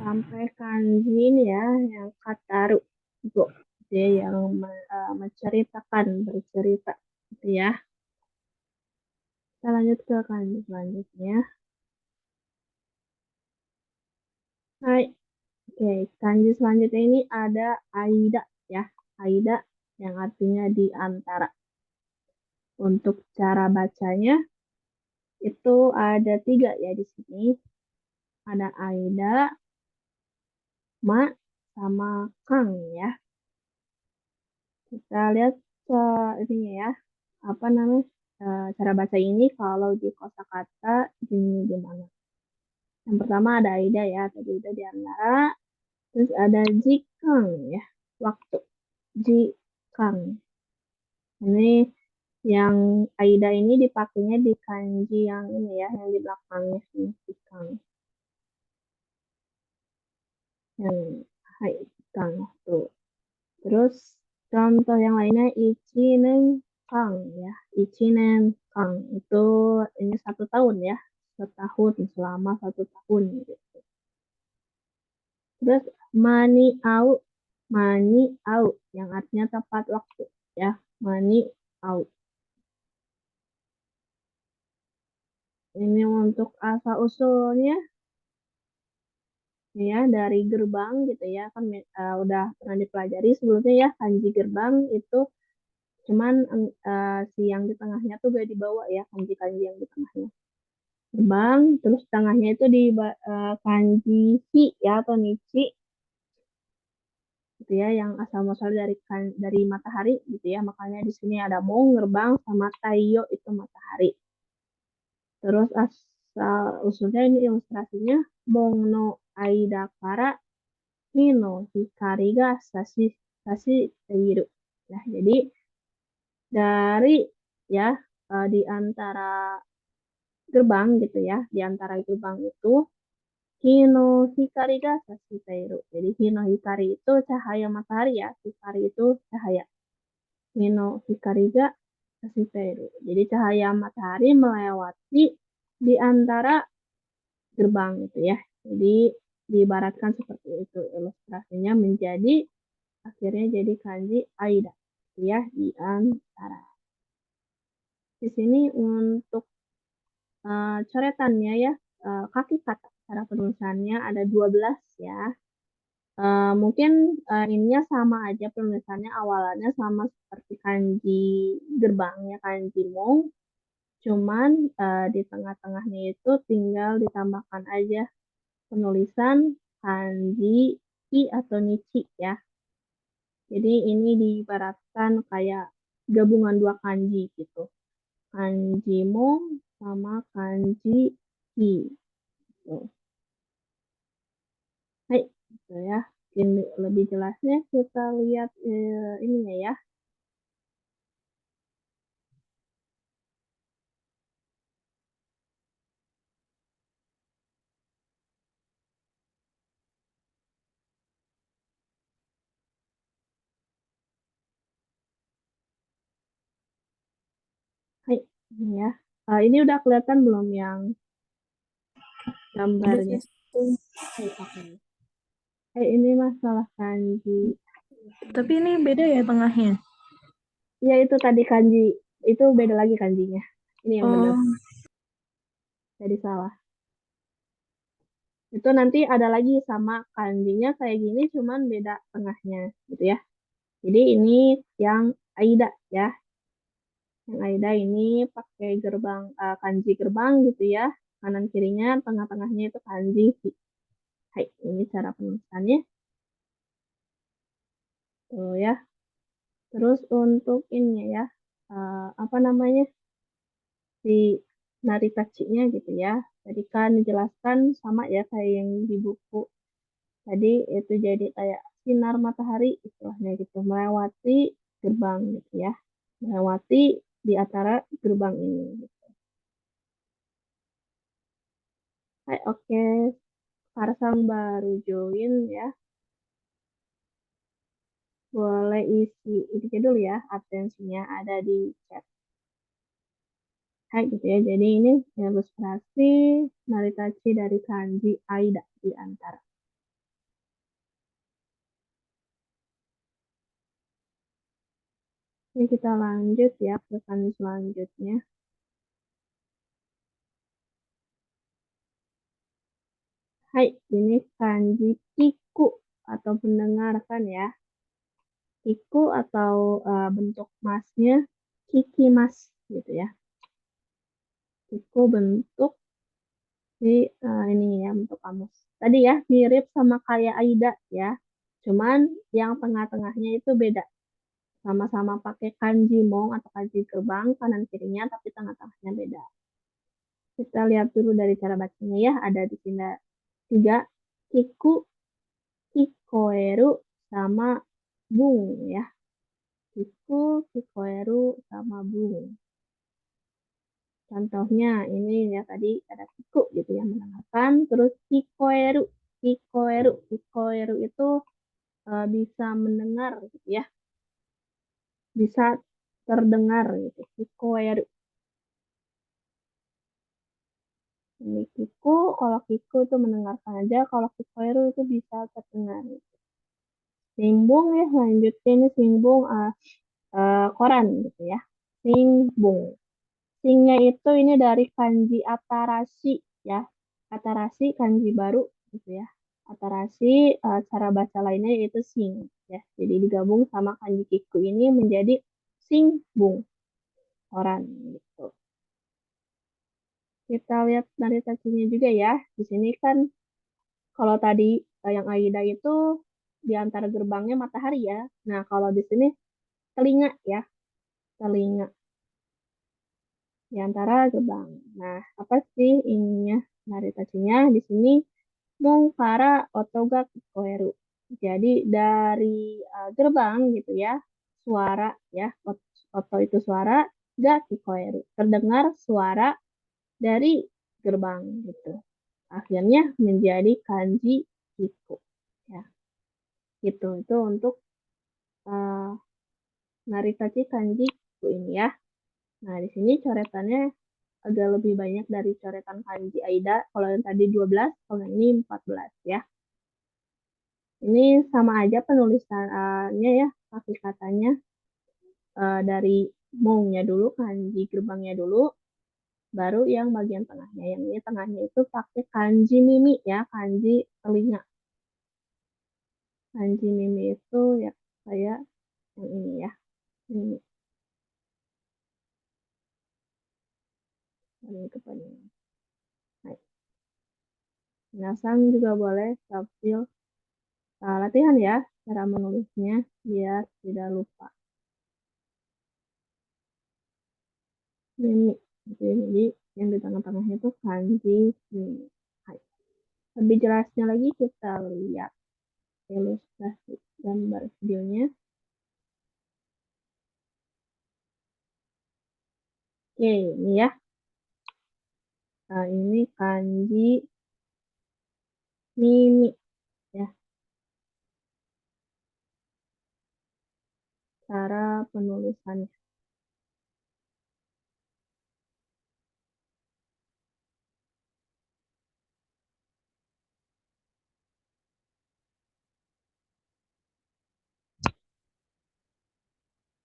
sampai kanji ini ya, yang kataru. Itu dia yang menceritakan, bercerita. Gitu ya. Kita lanjut ke kanji selanjutnya. Hai. Oke, kanji selanjutnya ini ada Aida ya. Aida yang artinya di antara. Untuk cara bacanya itu ada 3 ya di sini. Ada Aida, Ma, sama Kang ya. Kita lihat ininya ya. Apa namanya? Cara baca ini kalau di kosakata gimana? Yang pertama ada Aida ya, tadi udah di antara. Terus ada Jikang ya, waktu. Jikang. Ini yang Aida ini dipakainya di kanji yang ini ya, yang di belakangnya ini Jikang. Yang Jikang tuh. Terus contoh yang lainnya Ichinen Kang ya. Ichinen Kang itu ini 1 tahun ya. Setahun selama 1 tahun gitu. Terus mani out, mani out yang artinya tepat waktu ya. Mani out. Ini untuk asal usulnya ya dari gerbang gitu ya kan udah pernah dipelajari sebelumnya ya kanji gerbang itu cuman si yang di tengahnya tuh gak dibawa ya kanji-kanji yang di tengahnya gerbang terus tengahnya itu di kanji hi ya atau nichi gitu ya yang asal muasal dari matahari gitu ya makanya di sini ada mong gerbang sama taiyo itu matahari terus asal usulnya ini ilustrasinya mong no aida kara Hino hikari ga sashi teiru. Nah, jadi dari ya di antara gerbang gitu ya, di antara gerbang itu Hino hikari ga sashi teiru. Jadi hino hikari itu cahaya matahari ya, hikari itu cahaya. Hino hikari ga sashi teiru. Jadi cahaya matahari melewati di antara gerbang gitu ya. Jadi diibaratkan seperti itu ilustrasinya menjadi akhirnya jadi kanji Aida ya di antara. Di sini untuk coretannya ya kaki kata cara penulisannya ada 12 ya. Mungkin ininya sama aja penulisannya awalannya sama seperti kanji gerbang ya kanji mong. Cuman di tengah-tengahnya itu tinggal ditambahkan aja penulisan kanji i atau nichi ya. Jadi ini diibaratkan kayak gabungan 2 kanji gitu. Kanji mo sama kanji ki. Gitu. Hai, gitu ya. Mungkin lebih jelasnya kita lihat ininya ya. Hai, ini ya. Ini udah kelihatan belum yang gambarnya? Hai, oke. Hai, ini masalah kanji. Tapi ini beda ya tengahnya? Ya itu tadi kanji. Itu beda lagi kanjinya. Ini yang benar. Oh, Jadi salah. Itu nanti ada lagi sama kanjinya kayak gini cuman beda tengahnya gitu ya. Jadi ini yang Aida ya. Yang Aida ini pakai gerbang kanji gerbang gitu ya. Kanan kirinya, tengah-tengahnya itu kanji. Hai, ini cara penulisannya. Tuh ya. Terus untuk ini ya. Apa namanya? Si naritachinya gitu ya. Tadi kan dijelaskan sama ya kayak yang di buku. Tadi itu jadi kayak sinar matahari istilahnya gitu melewati gerbang gitu ya. Melewati di antara gerbang ini. Gitu. Hai, oke. Karsang baru join ya. Boleh isi ini dulu ya. Absensinya ada di chat. Hai gitu ya. Jadi ini ilustrasi naritachi dari kanji Aida di antara. Ini kita lanjut ya ke kanji selanjutnya. Hai, ini kanji kiku atau mendengarkan ya. Kiku atau bentuk masnya kikimas gitu ya. Kiku bentuk ini ya bentuk kamus. Tadi ya mirip sama kayak Aida ya. Cuman yang tengah-tengahnya itu beda. Sama-sama pakai kanji mong atau kanji gerbang kanan kirinya tapi tengah-tengahnya beda. Kita lihat dulu dari cara bacanya ya. Ada di sini tiga kiku, kikoeru, sama bung ya. Kiku, kikoeru, sama bung. Contohnya ini ya tadi ada kiku gitu ya mendengarkan, terus kikoeru, kikoeru, kikoeru itu bisa mendengar gitu ya, bisa terdengar gitu. Kikoeru. Ini kiku, kalau kiku itu mendengarkan aja, kalau kikoeru itu bisa terdengar. Singbung ya, selanjutnya ini singbung koran gitu ya. Singbung. Singnya itu ini dari kanji atarashi ya. Atarashi kanji baru gitu ya. Atarashi cara baca lainnya yaitu sing ya. Jadi digabung sama kanji kiku ini menjadi singbung koran gitu. Kita lihat dari tachinya juga ya. Di sini kan kalau tadi yang Aida itu di antara gerbangnya matahari ya. Nah, kalau di sini telinga ya, telinga di antara gerbang. Nah, apa sih ininya dari tachinya di sini Mungkara Otoga Kikoeru. Jadi dari gerbang gitu ya, suara ya, oto itu suara, ga Kikoeru. Terdengar suara dari gerbang gitu. Akhirnya menjadi kanji Kiku. Ya, gitu. Itu untuk uh, naritachi kanji Kiku ini ya. Nah, di sini coretannya agak lebih banyak dari coretan kanji Aida. Kalau yang tadi 12, kalau yang ini 14 ya. Ini sama aja penulisannya ya, kaki katanya dari mongnya dulu, kanji gerbangnya dulu, baru yang bagian tengahnya. Yang ini tengahnya itu pakai kanji mimi ya, kanji telinga. Kanji mimi itu ya kayak yang ini ya. Mimi. Ini kepanjangan. Nah, Minasang juga boleh sambil latihan ya cara menulisnya biar tidak lupa. Mimi. Jadi yang di tengah-tengah itu kanji mimi. Hai. Lebih jelasnya lagi kita lihat ilustrasi gambar videonya. Oke, ini ya. Nah, ini kanji mimi ya. Cara penulisannya.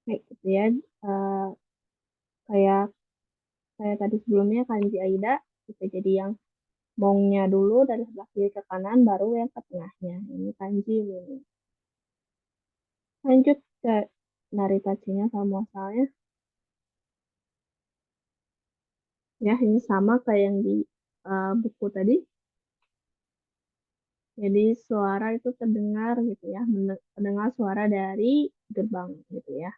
Kayak gitu ya. Eh, kayak saya tadi sebelumnya kanji Aida bisa jadi yang mongnya dulu dari sebelah kiri ke kanan baru yang ke tengahnya. Ini kanji mimi. Lanjut ke naritachinya sama asalnya. Ya, ini sama kayak yang di buku tadi. Jadi suara itu terdengar gitu ya, mendengar suara dari gerbang gitu ya.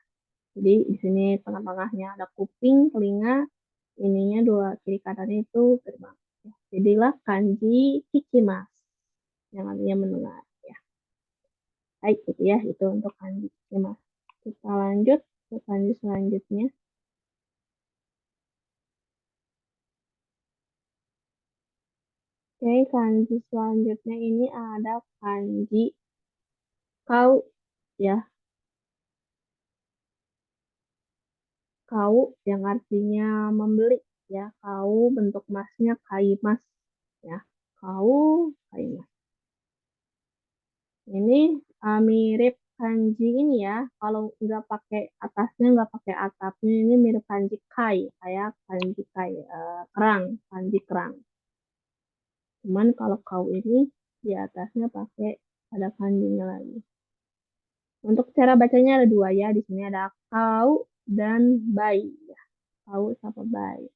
Jadi di sini tengah-tengahnya ada kuping, telinga, ininya dua kiri kanannya itu gerbang. Ya. Jadilah kanji kikimas yang artinya mendengar ya. Baik gitu ya, itu untuk kanji kikimas. Kita lanjut ke kanji selanjutnya. Oke, kanji selanjutnya ini ada kanji kau ya. Kau yang artinya membeli ya. Kau bentuk masnya kaimas ya. Kau kaimas. Ini mirip kanji ini ya, kalau nggak pakai atasnya, nggak pakai atapnya, ini mirip kanji kai, kayak kanji kai, kerang, kanji kerang. Cuman kalau kau ini di atasnya pakai ada kanjinya lagi. Untuk cara bacanya ada dua ya, di sini ada kau dan bai ya. Kau sama bai.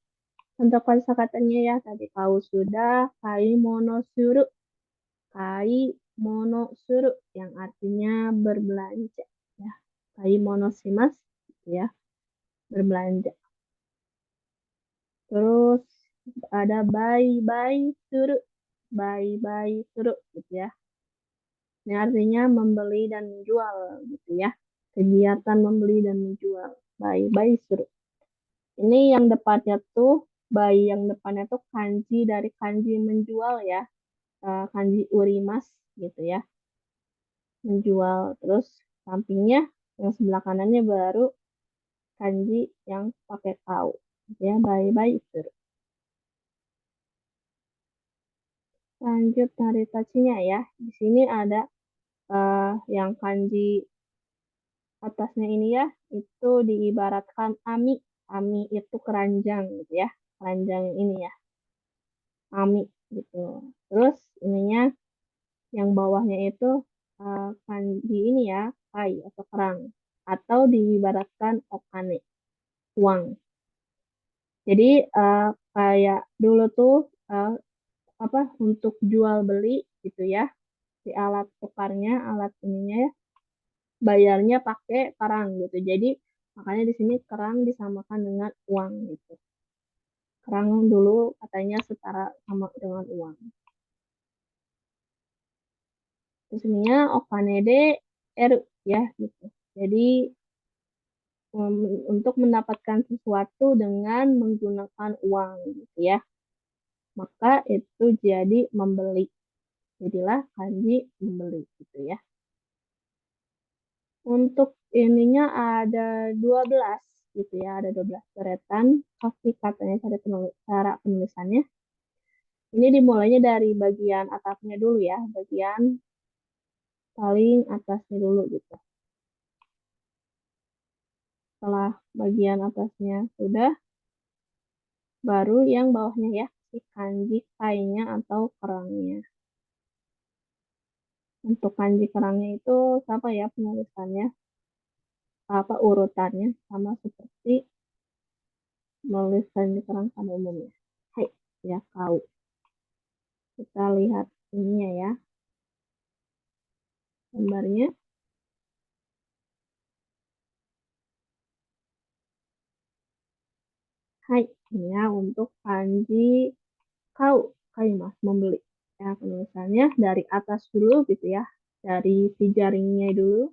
Untuk kosakatanya ya, tadi kau sudah kai monosuru. Kai monosuru yang artinya berbelanja ya. Kai monosimas ya, berbelanja. Terus ada bai suru. Bai suru gitu ya. Ini artinya membeli dan menjual gitu ya. Kegiatan membeli dan menjual. Bai suru. Ini yang depannya tuh, bai yang depannya tuh kanji dari kanji menjual ya. Kanji urimas gitu ya. Menjual. Terus sampingnya yang sebelah kanannya baru kanji yang pakai kau. Ya, bai suru. Lanjut naritasinya ya. Di sini ada yang kanji atasnya ini ya, itu diibaratkan ami. Ami itu keranjang gitu ya. Keranjang ini ya, ami gitu. Terus ininya yang bawahnya itu kanji ini ya, kai atau kerang. Atau diibaratkan okane, uang. Jadi kayak dulu tuh apa untuk jual beli gitu ya, si alat tukarnya, alat ininya ya, bayarnya pakai kerang gitu. Jadi makanya di sini kerang disamakan dengan uang gitu. Kerang dulu katanya setara sama dengan uang. Terus ininya okanede eru ya gitu. Jadi untuk mendapatkan sesuatu dengan menggunakan uang gitu ya. Maka itu jadi membeli. Jadilah kanji membeli gitu ya. Untuk ininya ada 12 gitu ya, ada 12 coretan. Pasti katanya cara penulisannya. Ini dimulainya dari bagian atapnya dulu ya, bagian paling atasnya dulu gitu. Setelah bagian atasnya sudah, baru yang bawahnya ya, si kanji kai-nya atau kerangnya. Untuk kanji kerangnya itu apa ya penulisannya, apa urutannya, sama seperti menulis kanji kerang pada umumnya. Hai, ya kau. Kita lihat ininya ya, gambarnya. Hai, ini ya untuk kanji kau, mas membeli. Ya, penulisannya dari atas dulu gitu ya, dari si jaringnya dulu.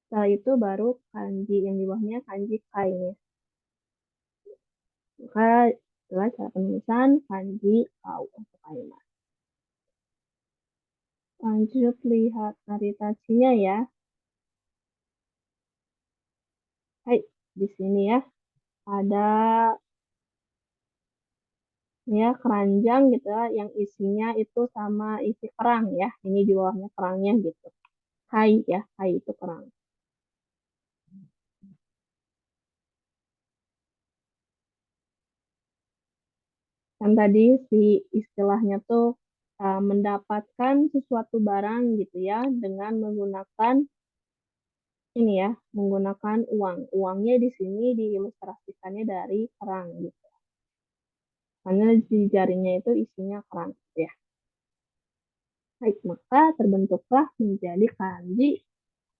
Setelah itu baru kanji yang di bawahnya kanji kai-nya. Maka itulah cara penulisan kanji kau untuk kalimat. Lanjut lihat naritasinya ya. Hai, di sini ya ada ya keranjang gitu ya, yang isinya itu sama isi kerang ya. Ini di bawahnya kerangnya gitu. Hai ya, hai itu kerang. Kan tadi si istilahnya tuh mendapatkan sesuatu barang gitu ya dengan menggunakan ini ya, menggunakan uang. Uangnya di sini diilustrasikannya dari kerang gitu. Karena di jarinya itu isinya kerang gitu ya. Baik, maka terbentuklah menjadi kanji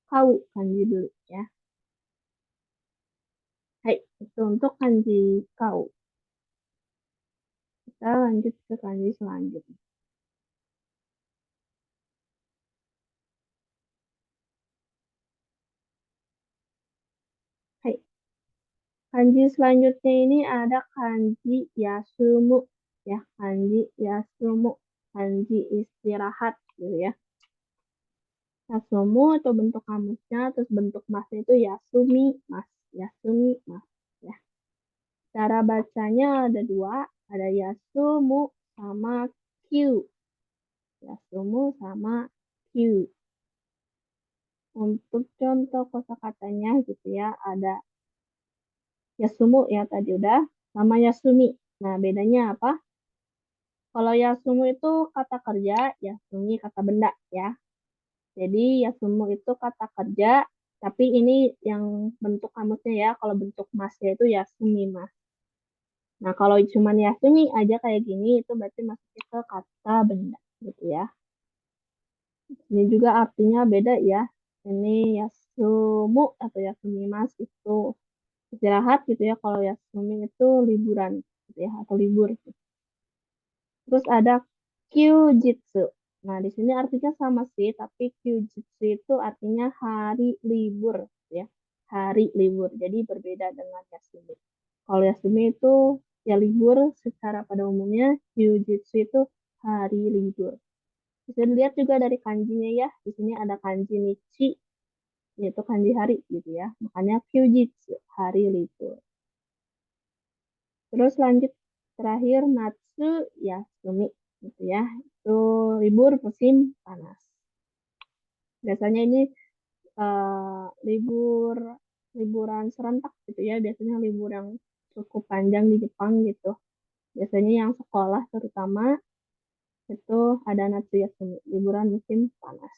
kau, kanji beli ya. Baik, itu untuk kanji kau. Kita lanjut ke kanji selanjutnya. Baik, kanji selanjutnya ini ada kanji yasumu ya, kanji yasumu, kanji istirahat gitu ya. Yasumu itu bentuk kamusnya, terus bentuk masnya itu yasumi mas, yasumi mas ya. Cara bacanya ada dua, ada yasumu sama Q, yasumu sama Q. Untuk contoh kosakatanya gitu ya, ada Yasumu ya tadi udah, sama Yasumi. Nah, bedanya apa? Kalau Yasumu itu kata kerja, Yasumi kata benda ya. Jadi Yasumu itu kata kerja, tapi ini yang bentuk kamusnya ya. Kalau bentuk masnya itu Yasumi mas. Nah, kalau cuma Yasumi aja kayak gini, itu berarti masuknya ke kata benda gitu ya. Ini juga artinya beda ya. Ini Yasumu atau Yasumi mas itu istirahat gitu ya. Kalau Yasumi itu liburan gitu ya, atau libur. Terus ada Kyujitsu. Nah, di sini artinya sama sih, tapi Kyujitsu itu artinya hari libur ya. Hari libur. Jadi berbeda dengan Yasumi. Kalau Yasumi itu ya libur secara pada umumnya, Kyujitsu itu hari libur. Bisa dilihat juga dari kanjinya ya. Di sini ada kanji Nichi, yaitu kanji hari gitu ya. Makanya Kyujitsu, hari libur. Terus lanjut terakhir Natsu Yasumi gitu ya. Itu libur musim panas. Biasanya ini libur liburan serentak gitu ya. Biasanya libur yang cukup panjang di Jepang gitu. Biasanya yang sekolah terutama itu ada Natsu Yasumi, liburan musim panas.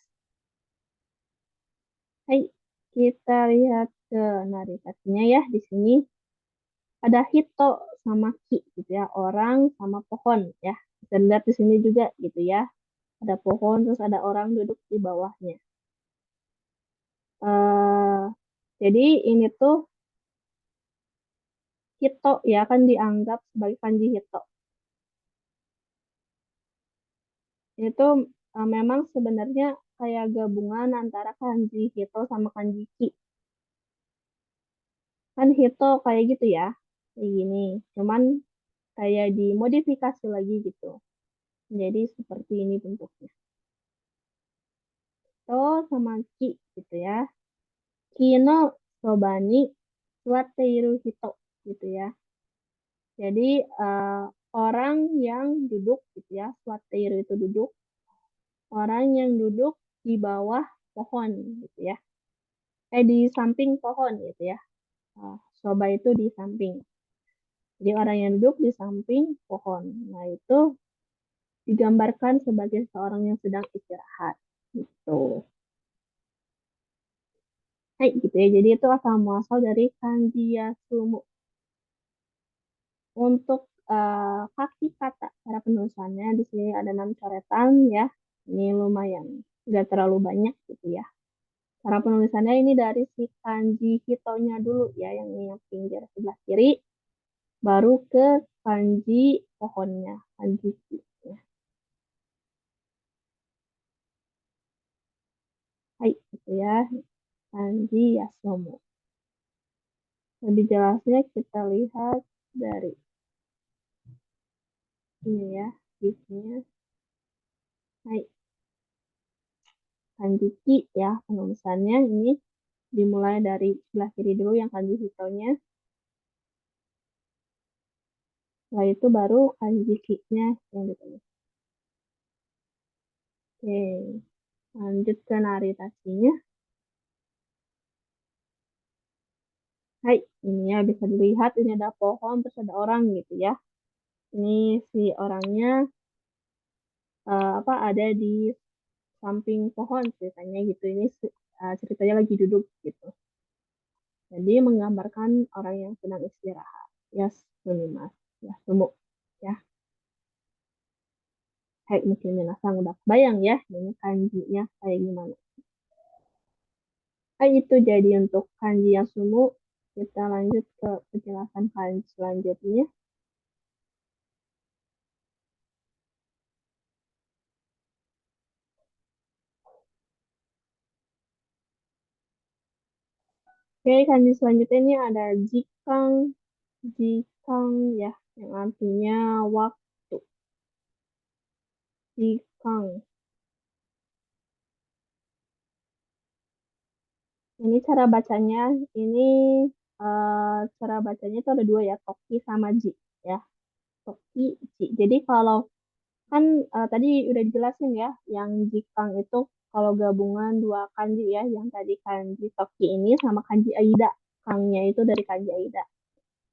Hai, kita lihat ke narasinya ya di sini. Ada hito sama ki gitu ya, orang sama pohon ya. Bisa dilihat di sini juga gitu ya. Ada pohon terus ada orang duduk di bawahnya. eh jadi ini tuh hito ya kan dianggap sebagai kanji hito. Ini tuh memang sebenarnya kayak gabungan antara kanji hito sama kanji ki. Kan hito kayak gitu ya, kayak gini. Cuman kayak dimodifikasi lagi gitu. Jadi seperti ini bentuknya. To sama ki gitu ya. Ki no sobani suateiru hito gitu ya. Jadi orang yang duduk gitu ya, suateiru itu duduk, orang yang duduk di bawah pohon gitu ya. Di samping pohon gitu ya. Soba itu di samping. Jadi orang yang duduk di samping pohon. Nah, itu digambarkan sebagai seorang yang sedang istirahat gitu. Hai gitu ya. Jadi itu asal muasal dari kanji yasumu. Untuk kaki kata cara penulisannya di sini ada 6 coretan ya. Ini lumayan nggak terlalu banyak gitu ya. Cara penulisannya ini dari si kanji hitonya dulu ya, yang ini yang pinggir sebelah kiri, baru ke kanji pohonnya, kanji ki ya. Hai gitu ya, kanji yasumu. Lebih jelasnya kita lihat dari ini ya, gifnya. Hai, kanji ki ya penulisannya ini dimulai dari sebelah kiri dulu yang kanji hitonya. Setelah itu baru kanji ki-nya yang ditulis. Oke, lanjut ke naritasinya. Hai, ini ya bisa dilihat ini ada pohon terus ada orang gitu ya. Ini si orangnya apa ada di samping pohon ceritanya gitu. Ini ceritanya lagi duduk gitu. Jadi menggambarkan orang yang sedang istirahat. Ya, mas. Ya, semu. Ya, kayak mungkin minasang udah bayang ya ini kanjinya kayak gimana. Itu jadi untuk kanji yang semu. Kita lanjut ke penjelasan kanji selanjutnya. Oke, kanji selanjutnya ini ada jikang, jikang ya, yang artinya waktu. Jikang. Ini cara bacanya, ini cara bacanya itu ada dua ya, toki sama ji ya. Toki, ji. Jadi kalau kan tadi udah dijelasin ya, yang jikang itu kalau gabungan dua kanji ya, yang tadi kanji Toki ini sama kanji Aida. Kangnya itu dari kanji Aida.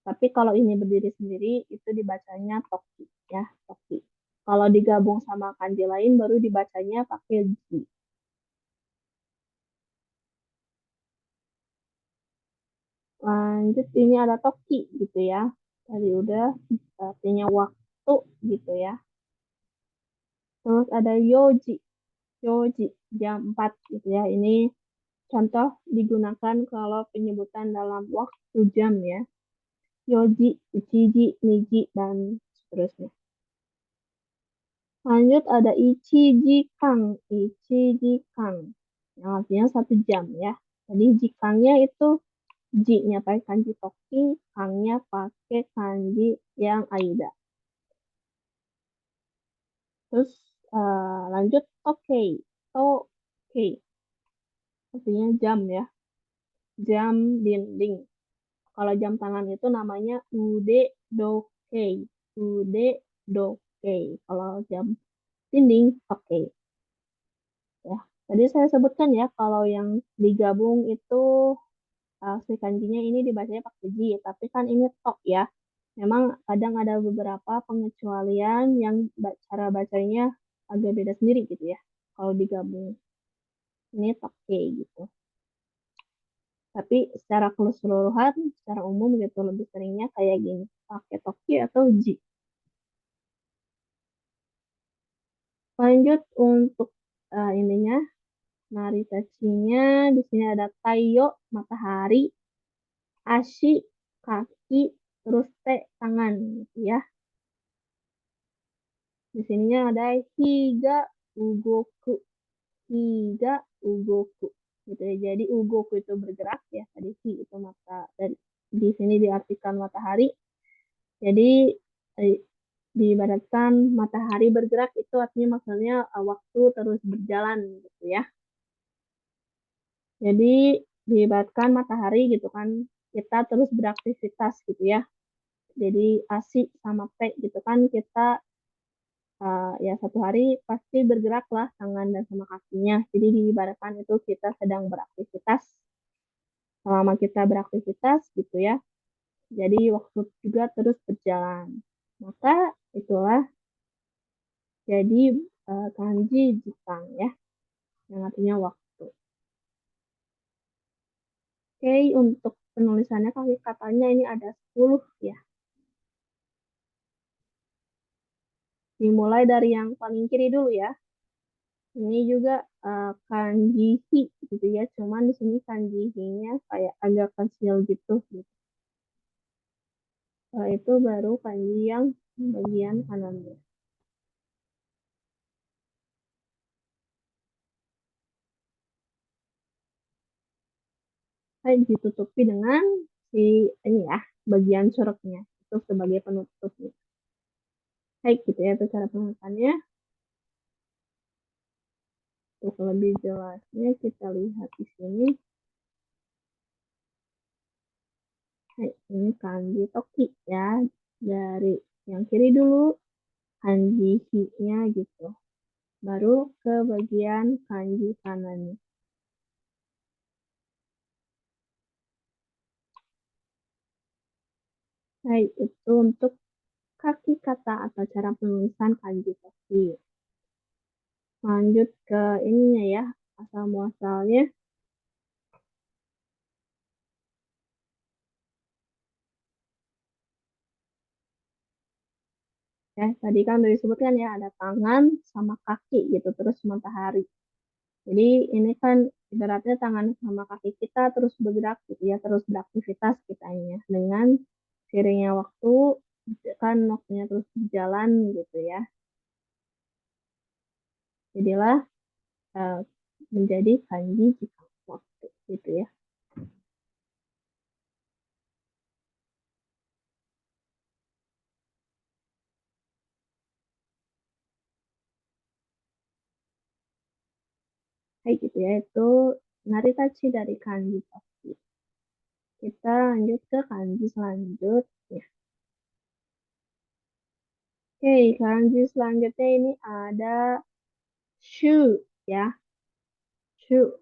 Tapi kalau ini berdiri sendiri, itu dibacanya Toki ya, Toki. Kalau digabung sama kanji lain, baru dibacanya pakai ji. Lanjut, ini ada Toki gitu ya. Tadi udah artinya waktu gitu ya. Terus ada Yoji. Yoji, jam 4 gitu ya. Ini contoh digunakan kalau penyebutan dalam waktu jam ya. Yoji, Ichiji, Niji, dan seterusnya. Lanjut ada Ichijikang. Ichijikang. Yang artinya 1 jam ya. Jadi jikangnya itu ji-nya pakai kanji toki, kangnya pakai kanji yang aida. Terus lanjut oke. Oke. Artinya jam ya. Jam dinding. Kalau jam tangan itu namanya ude doke. Ude doke. Kalau jam dinding, oke. Ya. Tadi saya sebutkan ya, kalau yang digabung itu si kanjinya ini dibacanya pakai ji, tapi kan ini tok ya. Memang kadang ada beberapa pengecualian yang cara bacanya agak beda sendiri gitu ya. Kalau digabung ini toke gitu. Tapi secara keseluruhan, secara umum gitu lebih seringnya kayak gini, pakai toki atau ji. Lanjut untuk ininya, naritachinya di sini ada Taiyo, matahari, Ashi, kaki, terus te, tangan gitu ya. Di sininya ada higa, ugoku, higa, ugoku gitu ya. Jadi ugoku itu bergerak ya, tadi hi itu mata dari di sini diartikan matahari. Jadi eh, diibaratkan matahari bergerak itu artinya maksudnya waktu terus berjalan gitu ya. Jadi diibaratkan matahari gitu kan, kita terus beraktivitas gitu ya. Jadi asik sama P gitu kan, kita ya 1 hari pasti bergerak lah tangan dan sama kakinya. Jadi diibaratkan itu kita sedang beraktivitas. Selama kita beraktivitas gitu ya. Jadi waktu juga terus berjalan. Maka itulah jadi kanji Jepang ya, yang artinya waktu. Oke, untuk penulisannya kaki katanya ini ada 10 ya. Dimulai dari yang paling kiri dulu ya. Ini juga kanji hi gitu ya. Cuman di sini kanji hi-nya kayak agak kecil gitu. Setelah itu baru kanji yang bagian kanannya. Saya ditutupi dengan si ini ya, bagian curugnya. Itu sebagai penutupnya. Baik gitu ya, itu cara pengucapannya. Untuk lebih jelasnya kita lihat di sini. Nah, ini kanji toki ya. Dari yang kiri dulu, kanji hi-nya gitu. Baru ke bagian kanji kanannya. Nah, itu untuk kaki kata atau cara penulisan kanji toki. Lanjut ke ininya ya, asal muasalnya. Ya, tadi kan udah disebutkan ya, ada tangan sama kaki gitu, terus matahari. Jadi ini kan ibaratnya tangan sama kaki kita terus bergerak gitu ya, terus beraktivitas kitanya. Dengan seiringnya waktu, kan waktunya terus berjalan gitu ya. Jadilah eh, menjadi kanji jika waktu gitu ya. Kayak gitu ya, itu naritachi dari kanji toki. Kita lanjut ke kanji selanjutnya. Oke, kanji selanjutnya ini ada shu ya. shu,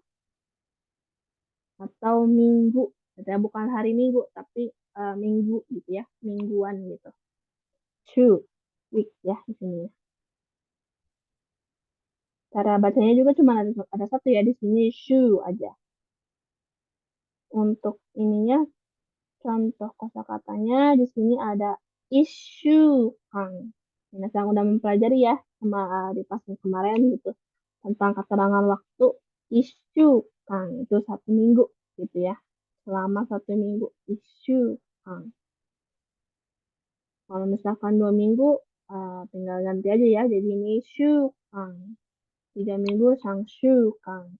atau minggu, ya bukan hari minggu tapi minggu gitu ya, mingguan gitu. Shu, week ya di sini. Cara bacanya juga cuma ada satu ya di sini, shu aja. Untuk ininya contoh kosakatanya di sini ada isu kang. Nah, yang udah mempelajari ya sama di pas kemarin gitu tentang keterangan waktu isu kang itu 1 minggu gitu ya. Selama 1 minggu isu kang. Kalau misalkan 2 minggu tinggal ganti aja ya jadi ini isu kang. 3 minggu sang shu kang.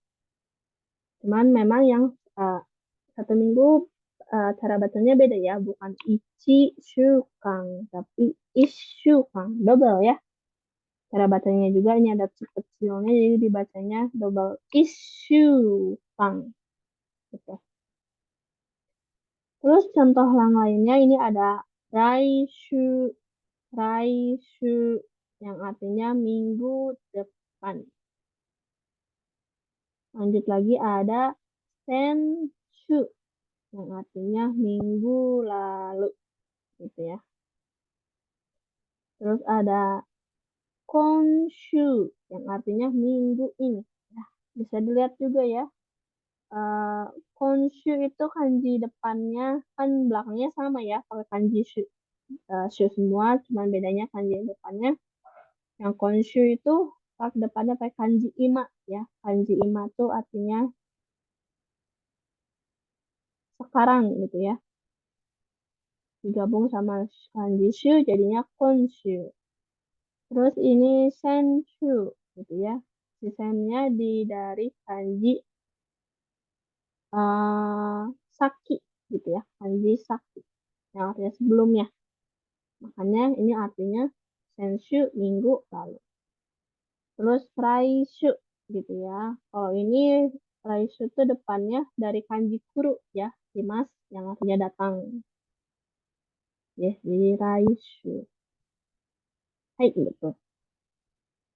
Cuman memang yang 1 minggu cara bacanya beda ya, bukan ichi shukang, tapi ishukang, double ya. Cara bacanya juga ini ada kecilnya, jadi dibacanya double ishukang. Gitu. Terus contoh yang lainnya ini ada raishu, raishu yang artinya minggu depan. Lanjut lagi ada senshu yang artinya minggu lalu gitu ya. Terus ada konshu yang artinya minggu ini. Nah, bisa dilihat juga ya. Konshu itu kanji depannya kan belakangnya sama ya pakai kanji shu, shu semua, cuman bedanya kanji depannya. Yang konshu itu depannya pakai kanji ima ya. Kanji ima itu artinya sekarang gitu ya. Digabung sama kanji shu jadinya konshu. Terus ini senshu gitu ya. Si sennya dari kanji saki gitu ya. Kanji saki yang artinya sebelumnya. Makanya ini artinya senshu minggu lalu. Terus raishu gitu ya. Kalau ini raishu itu depannya dari kanji kuru ya. Dimas yang artinya datang. Ya, jadi raishu. Hai gitu.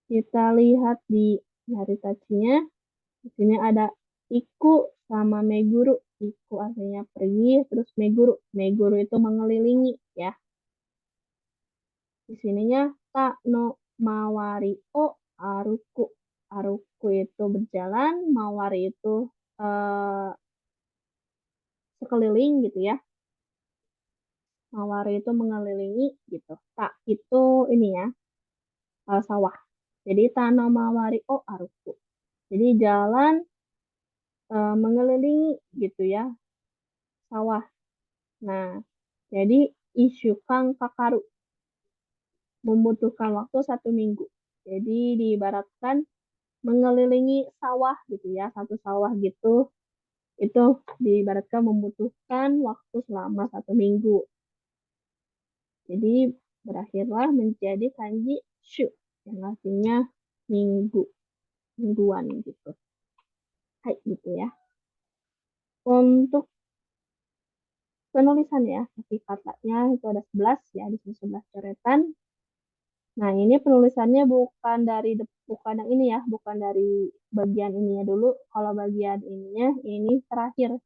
Kita lihat di haritachinya. Di sini ada iku sama meguru. Iku artinya pergi, terus meguru. Meguru itu mengelilingi ya. Di sininya ta no mawari o aruku. Aruku itu berjalan, mawari itu eh, sekeliling gitu ya. Mawari itu mengelilingi gitu. Tak itu ini ya, sawah. Jadi tano mawari o aruku. Jadi jalan mengelilingi gitu ya, sawah. Nah, jadi isu kang kakaru membutuhkan waktu 1 minggu. Jadi diibaratkan mengelilingi sawah gitu ya, satu sawah gitu, itu diibaratkan membutuhkan waktu selama 1 minggu. Jadi berakhirlah menjadi kanji shu yang artinya minggu, mingguan gitu. Hai gitu ya. Untuk penulisan ya, tapi katanya itu ada 11 ya, di sini 11 coretan. Nah, ini penulisannya bukan yang ini ya, bukan dari bagian ininya dulu. Kalau bagian ininya ini terakhir.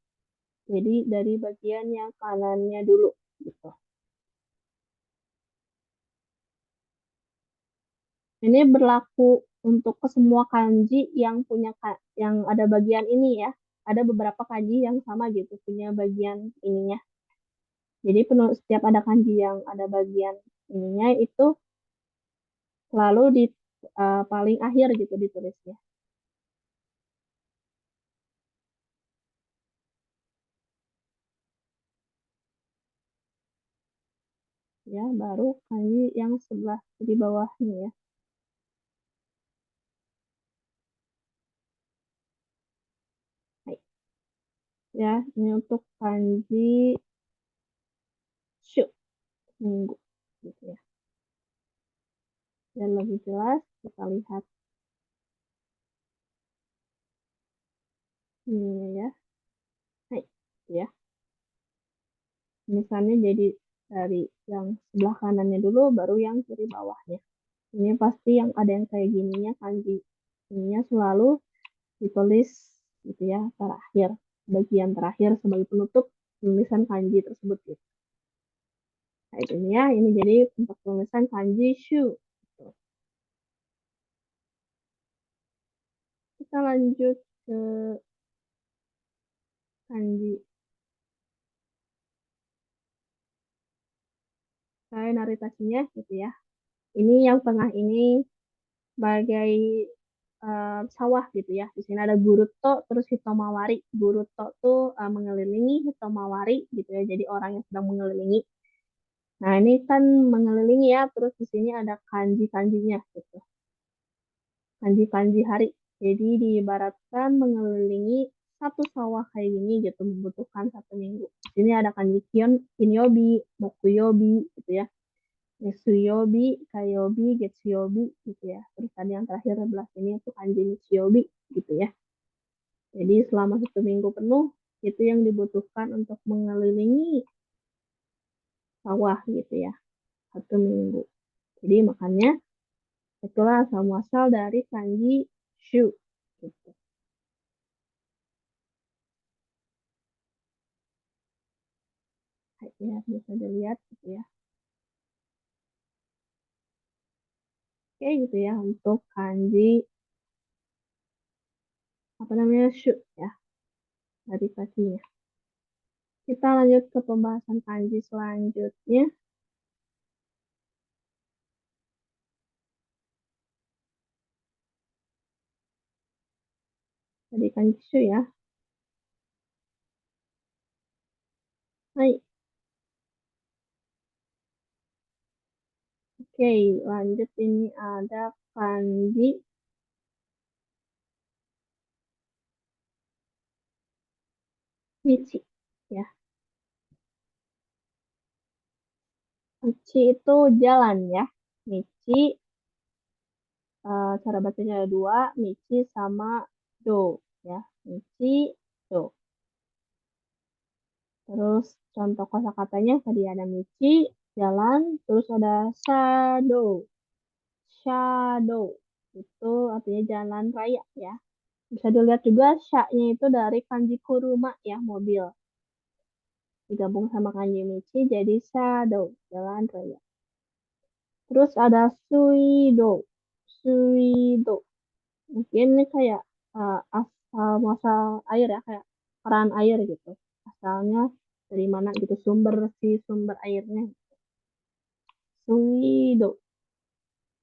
Jadi dari bagian yang kanannya dulu gitu. Ini berlaku untuk ke semua kanji yang punya yang ada bagian ini ya. Ada beberapa kanji yang sama gitu punya bagian ininya. Jadi setiap ada kanji yang ada bagian ininya itu selalu di paling akhir gitu ditulisnya. Ya, baru kanji yang sebelah di bawahnya ya. Baik. Ya, ini untuk kanji shu minggu gitu ya. Dan lebih jelas kita lihat ini ya. Baik, ya. Misalnya jadi dari yang sebelah kanannya dulu baru yang kiri bawahnya. Ini pasti yang ada yang kayak gininya kanji ininya selalu ditulis gitu ya, terakhir, bagian terakhir sebagai penutup penulisan kanji tersebut gitu. Nah, ini ya, ini jadi untuk penulisan kanji shu. Gitu. Kita lanjut ke kanji. Saya naritasinya gitu ya. Ini yang tengah ini sebagai sawah gitu ya. Di sini ada Guruto terus Hitomawari. Guruto tuh mengelilingi, Hitomawari gitu ya. Jadi orang yang sedang mengelilingi. Nah, ini kan mengelilingi ya, terus di sini ada kanji-kanjinya gitu. Kanji-kanji hari. Jadi diibaratkan mengelilingi satu sawah kayak gini gitu membutuhkan 1 minggu. Di sini ada kanji kinyobi, mokuyobi gitu ya. Mitsuyobi, Kayobi, Getsuyobi gitu ya. Terus tadi yang terakhir 11 ini itu kanji Mitsuyobi gitu ya. Jadi selama 1 minggu penuh itu yang dibutuhkan untuk mengelilingi sawah gitu ya. 1 minggu. Jadi makanya itulah asal muasal dari kanji shu gitu. Ya, bisa dilihat gitu ya. Oke gitu ya untuk kanji apa namanya shu ya dari pastinya. Kita lanjut ke pembahasan kanji selanjutnya. Tadi kanji shu ya. Hai. Oke, lanjut ini ada kanji michi ya. Michi itu jalan ya. Michi cara bacanya ada dua, michi sama do ya. Michi do. Terus contoh kosakatanya tadi ada michi jalan, terus ada shadow. Shadow itu artinya jalan raya ya. Bisa dilihat juga sha-nya itu dari kanji kuruma ya, mobil. Digabung sama kanji michi jadi shadow, jalan raya. Terus ada suido. Suido. Mungkin ini kayak asal muasal air ya, kayak keran air gitu. Asalnya dari mana gitu, sumber airnya. Suido.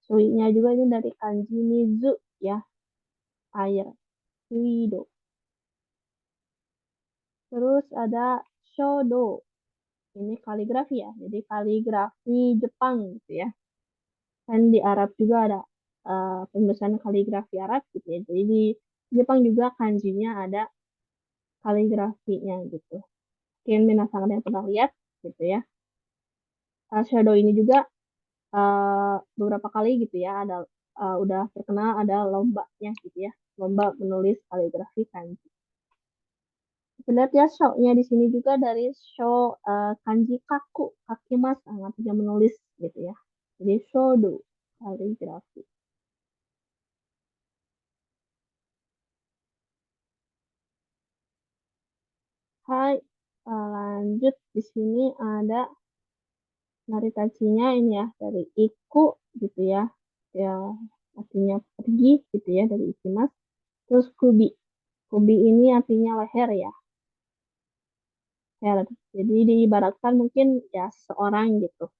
Sui-nya juga ini dari kanji mizu ya, air. Suido. Terus ada shodo. Ini kaligrafi ya, jadi kaligrafi Jepang gitu ya. Kan di Arab juga ada penulisan kaligrafi Arab gitu ya. Jadi di Jepang juga kanjinya ada kaligrafinya gitu. Mungkin minasan ada yang pernah lihat gitu ya. Shadow ini juga beberapa kali gitu ya ada udah terkenal ada lombanya gitu ya. Lomba menulis kaligrafi kanji. Kita lihat ya show-nya di sini juga dari show kanji kaku, kakimas, artinya menulis gitu ya. Jadi shodo, kaligrafi. Hai, lanjut di sini ada naritasinya ini ya dari iku gitu ya, ya artinya pergi gitu ya dari ikimas. Terus kubi, kubi ini artinya leher ya, leher. Jadi diibaratkan mungkin ya seorang gitu,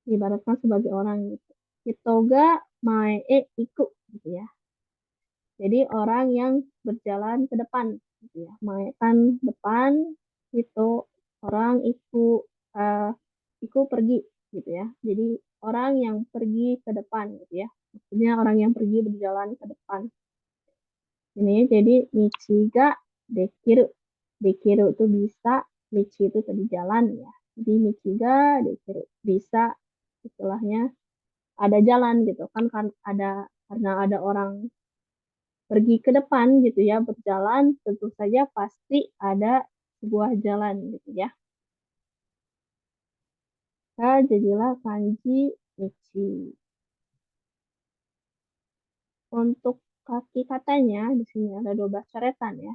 diibaratkan sebagai orang gitu. Hitoga mae iku gitu ya. Jadi orang yang berjalan ke depan gitu ya. Mae kan depan itu orang uh, iku pergi gitu ya. Jadi orang yang pergi ke depan gitu ya. Maksudnya orang yang pergi berjalan ke depan. Ini jadi michi ga dekiru. Dekiru itu bisa, michi itu tadi jalan ya. Jadi michi ga dekiru bisa istilahnya ada jalan gitu kan ada karena ada orang pergi ke depan gitu ya, berjalan tentu saja pasti ada sebuah jalan gitu ya. Maka jadilah kanji michi. Untuk kaki katanya di sini ada 12 coretan ya.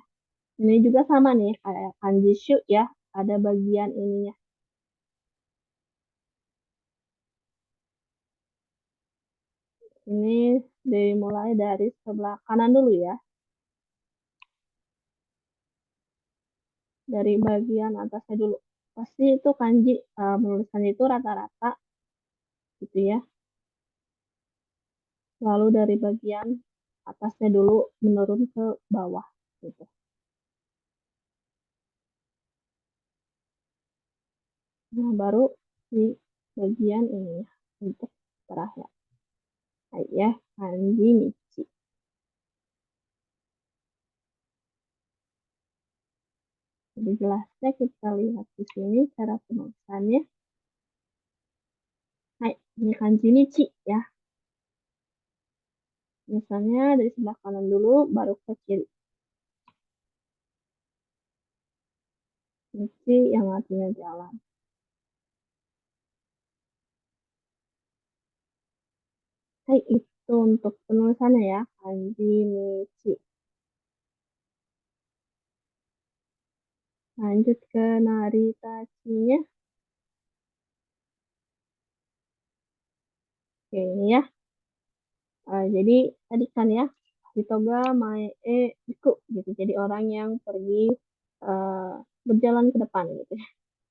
Ini juga sama nih kayak kanji shu ya, ada bagian ininya. Ini dimulai dari sebelah kanan dulu ya. Dari bagian atasnya dulu. Pasti itu kanji menulisannya itu rata-rata gitu ya. Lalu dari bagian atasnya dulu menurun ke bawah gitu. Nah, baru di bagian ini ya untuk terakhir. Ya, kanji michi. Lebih jelasnya kita lihat di sini cara penulisannya. Hai, ini kanji michi ya. Misalnya dari sebelah kanan dulu, baru ke kiri. Michi yang artinya jalan. Hai, itu untuk penulisannya ya, kanji michi. Lanjut ke naritachinya. Oke, ini ya. Jadi tadi kan ya, Hitoga Mae Iku gitu. Jadi orang yang pergi uh, berjalan ke depan gitu.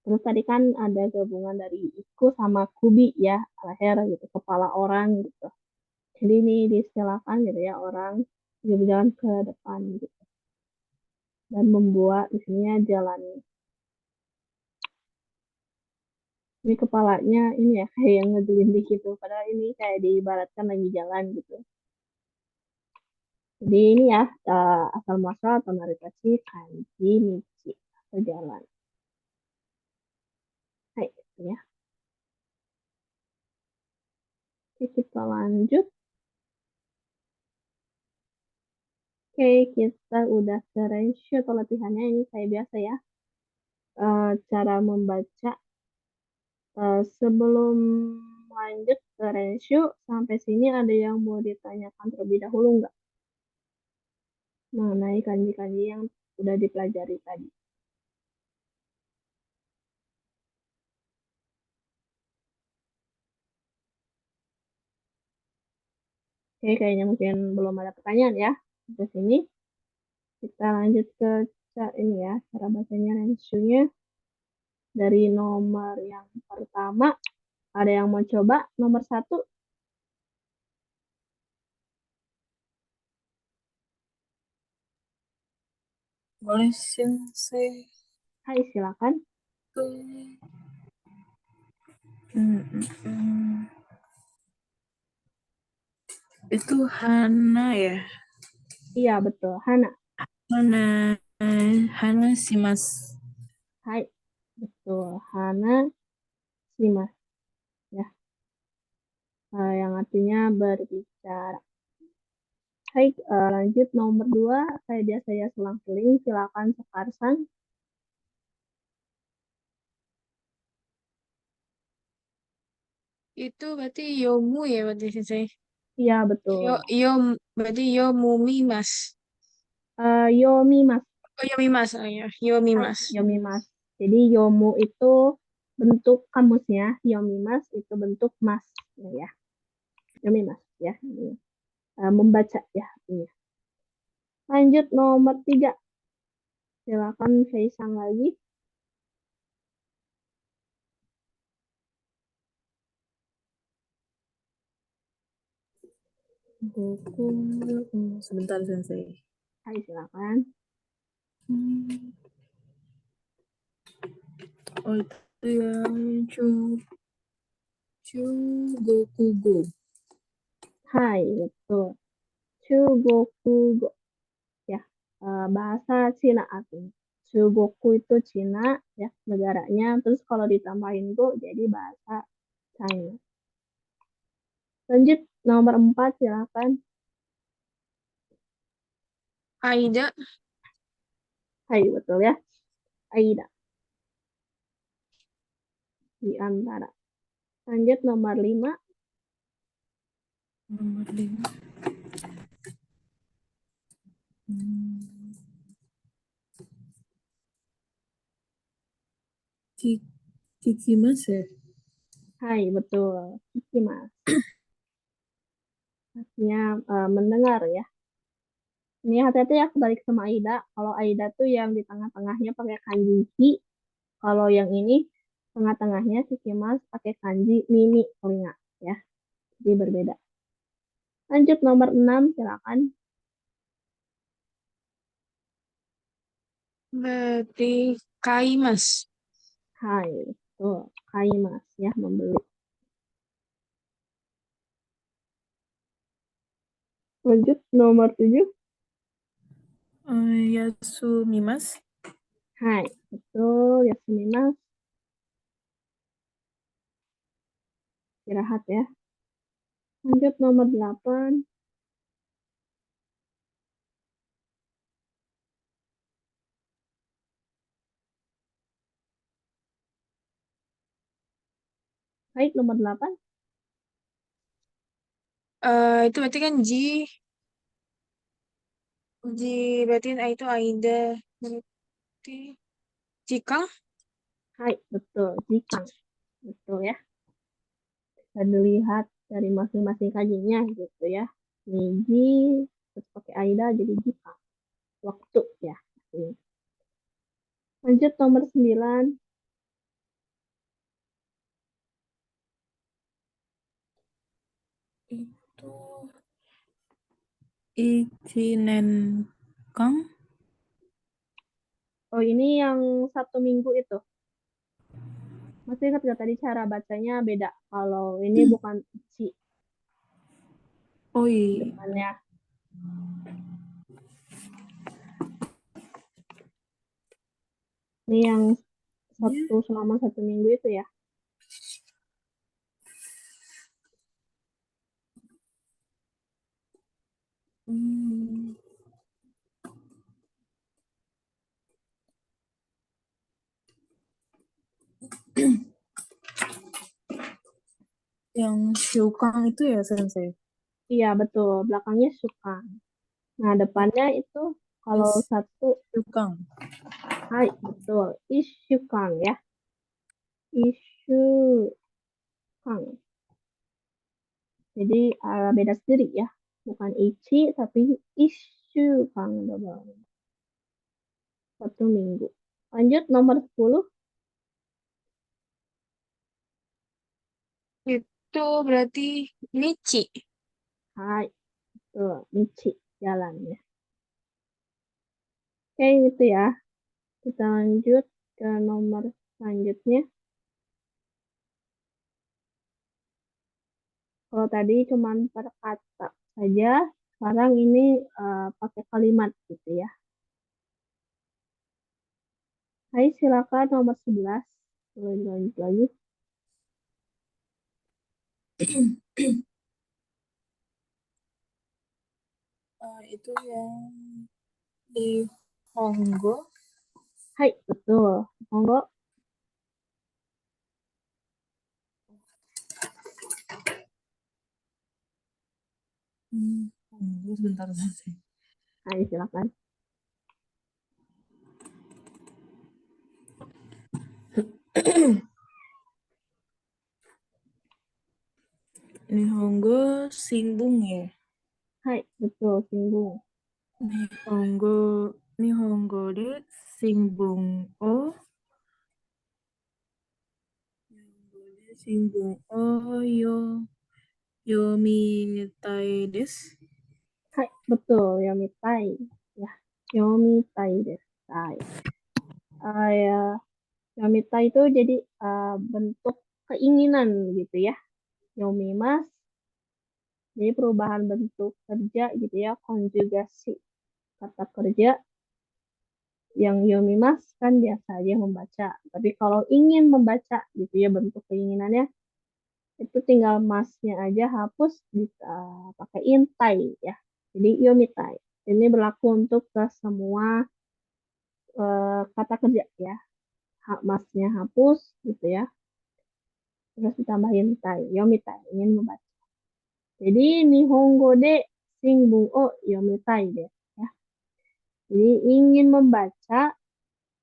Terus tadi kan ada gabungan dari Iku sama Kubi ya, leher gitu, kepala orang gitu. Jadi ini diistilahkan gitu ya, orang yang berjalan ke depan gitu. Dan membuat di sini jalan. Ini kepalanya ini ya, kayak yang ngegelinding gitu. Padahal ini kayak diibaratkan lagi jalan gitu. Jadi ini ya, asal muasal atau narikasi kanji michi atau jalan. Hai, gitu ya. Oke, kita lanjut. Oke, kita udah ke ratio atau latihannya. Ini kayak biasa ya. Cara membaca sebelum lanjut ke ratio, sampai sini ada yang mau ditanyakan terlebih dahulu nggak? Mengenai kanji-kanji yang udah dipelajari tadi. Oke, kayaknya mungkin belum ada pertanyaan ya. Sampai sini. Kita lanjut ke ini ya, cara bacanya ratio-nya. Dari nomor yang pertama, ada yang mau coba nomor satu? Boleh sensei. Hai, silakan. Itu Hana ya. Iya, betul. Hana. Hana si Mas. Hai, betul. Hana Shimas. Ya, yang artinya berbicara. Hai, lanjut nomor dua. Saya biasa ya selang-seling. Silakan Sekarsan. Itu berarti Yomu ya berarti sensei. Iya, betul. Berarti Yomumi Mas. Yomi Mas. Oh Yomi Mas, oh ya, Yomi Hai, Mas. Yomi Mas. Jadi Yomu itu bentuk kamusnya. Yomi Mas itu bentuk mas. Ya, Yomi Mas. Ya, ini. Membaca ya. Ini. Lanjut nomor tiga. Silakan Faisal lagi. Goku. Sebentar sensei. Hai, silakan. Oh itu ya, Goku Go. Hai, betul. Chugoku go. Ya, bahasa Cina artinya. Chugoku itu Cina, ya, negaranya. Terus kalau ditambahin go, jadi bahasa China. Lanjut, nomor 4, silakan. Aida, Hai, betul ya. Aida, di antara. Lanjut, nomor 5. Nomor 5. Ki- Kikimasu ya? Hai, betul. Kikimasu. Artinya mendengar ya. Ini hati-hati ya kebalik sama Aida. Kalau Aida tuh yang di tengah-tengahnya pakai kanji ki. Kalau yang ini tengah-tengahnya Kikimas pakai kanji mimi telinga ya. Jadi berbeda. Lanjut nomor 6 silakan. Berarti kaimas. Hai, betul. Kaimas ya, membeli. Lanjut nomor 7. Yasumimasu. Hai, betul. Yasumimas. Istirahat ya. Lanjut nomor 8. Baik, nomor 8. Itu berarti kan berarti itu Aida. Berarti jika Hai, betul. Jikang. Betul ya. Bisa dilihat dari masing-masing kajiannya gitu ya. Niji, terus pakai Aida jadi jikang. Waktu ya. Lanjut nomor 9. Itu Ichinenkang. Oh, ini yang Sabtu Minggu itu. Masih ingat gak tadi cara bacanya beda. Kalau ini bukan ichi Oh iya. depannya. Ini yang Sabtu selama 1 minggu itu ya. Hmm. Yang Shukang itu ya Sensei. Iya, betul. Belakangnya suka. Nah, depannya itu kalau Yes. satu, Shukang. hai, betul. Ishukan ya. Isu Kang. Jadi beda sendiri ya. Bukan ichi tapi isu Kang double. 1 minggu. Lanjut nomor 10. itu berarti Nichi. Hai, betul. Michi jalan ya. Oke, gitu ya. Kita lanjut ke nomor selanjutnya. Kalau tadi cuma per kata saja, sekarang ini pakai kalimat gitu ya. Hai, silakan nomor 11. Boleh dilanjut lagi. Itu yang di Honggo. Hai, betul. Monggo. Honggo sebentar Sensei. Hai, silakan. Nihongo Shinbun ya. Hai, betul. Singgung. Nihongo Nihongo de Shinbun o Shinbun o yomitai desu. Hai, betul. Yomitai. Ya, yomitai desu. Tai. Ya, yomitai itu jadi bentuk keinginan gitu ya. Yomimas. Jadi perubahan bentuk kerja gitu ya. Konjugasi kata kerja. Yang yomimas kan biasa aja membaca. Tapi kalau ingin membaca gitu ya bentuk keinginannya, itu tinggal masnya aja hapus bisa pakai intai ya. Jadi yomitai. Ini berlaku untuk ke semua kata kerja ya. Hak masnya hapus gitu ya. Terus ditambahin tai, yomitai, ingin membaca. Jadi nihongo de shinbun o yomitai deh ya. Jadi ingin membaca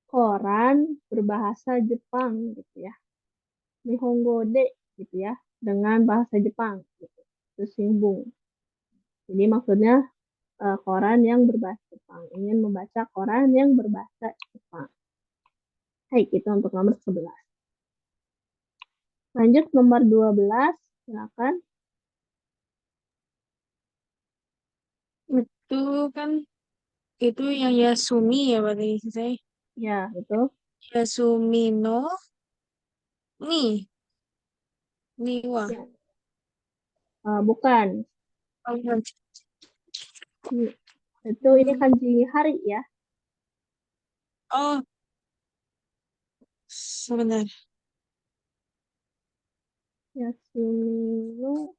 koran berbahasa Jepang gitu ya. Nihongo de gitu ya, dengan bahasa Jepang gitu. Itu Shinbun. Jadi maksudnya koran yang berbahasa Jepang. Ingin membaca koran yang berbahasa Jepang. Hai, itu untuk nomor 11. Lanjut nomor 12, silakan. Itu kan itu yang Yasumi ya berarti saya. Ya, itu. Yasumi no ni wa. Ya, bukan. Oh, bukan. Itu ini kanji hari ya. Oh, sebentar. Yasumi no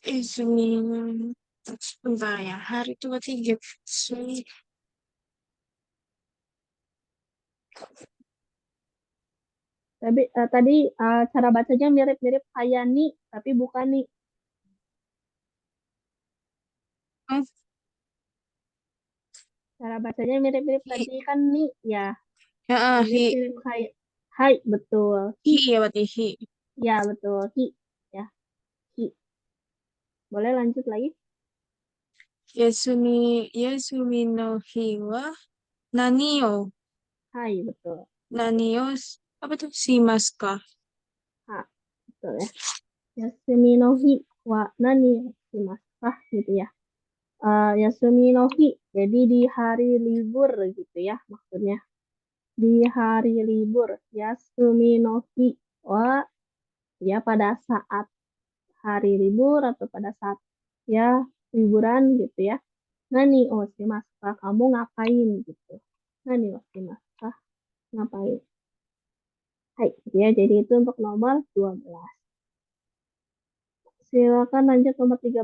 Eh, Yasumi no. Sebentar ya. Hari itu berarti Yasumi. tapi tadi cara bacanya mirip-mirip kayak ni, tapi bukan ni. Oh, Cara bacanya mirip-mirip hi. tadi kan ni ya. Ya, hi. Mirip-mirip kayak hai, betul. Hi, Hi ya berarti hi. ya betul. Hi, ya. Hi. Boleh lanjut lagi? Yasumi no hi wa nani yo. Hai, betul. Nani yo. Apa tuh? Shimasu ka? Ha, betul ya. Yasumi no hi wa nani shimasu gitu ya. Yasumi no hi, jadi di hari libur gitu ya maksudnya. Di hari libur, Yasumi no hi wa ya pada saat hari libur atau pada saat ya liburan gitu ya. Nani oh shimasu kamu ngapain gitu. Nani oh shimasu ngapain. Hai, gitu ya. Jadi itu untuk nomor 12. Silakan lanjut nomor 13.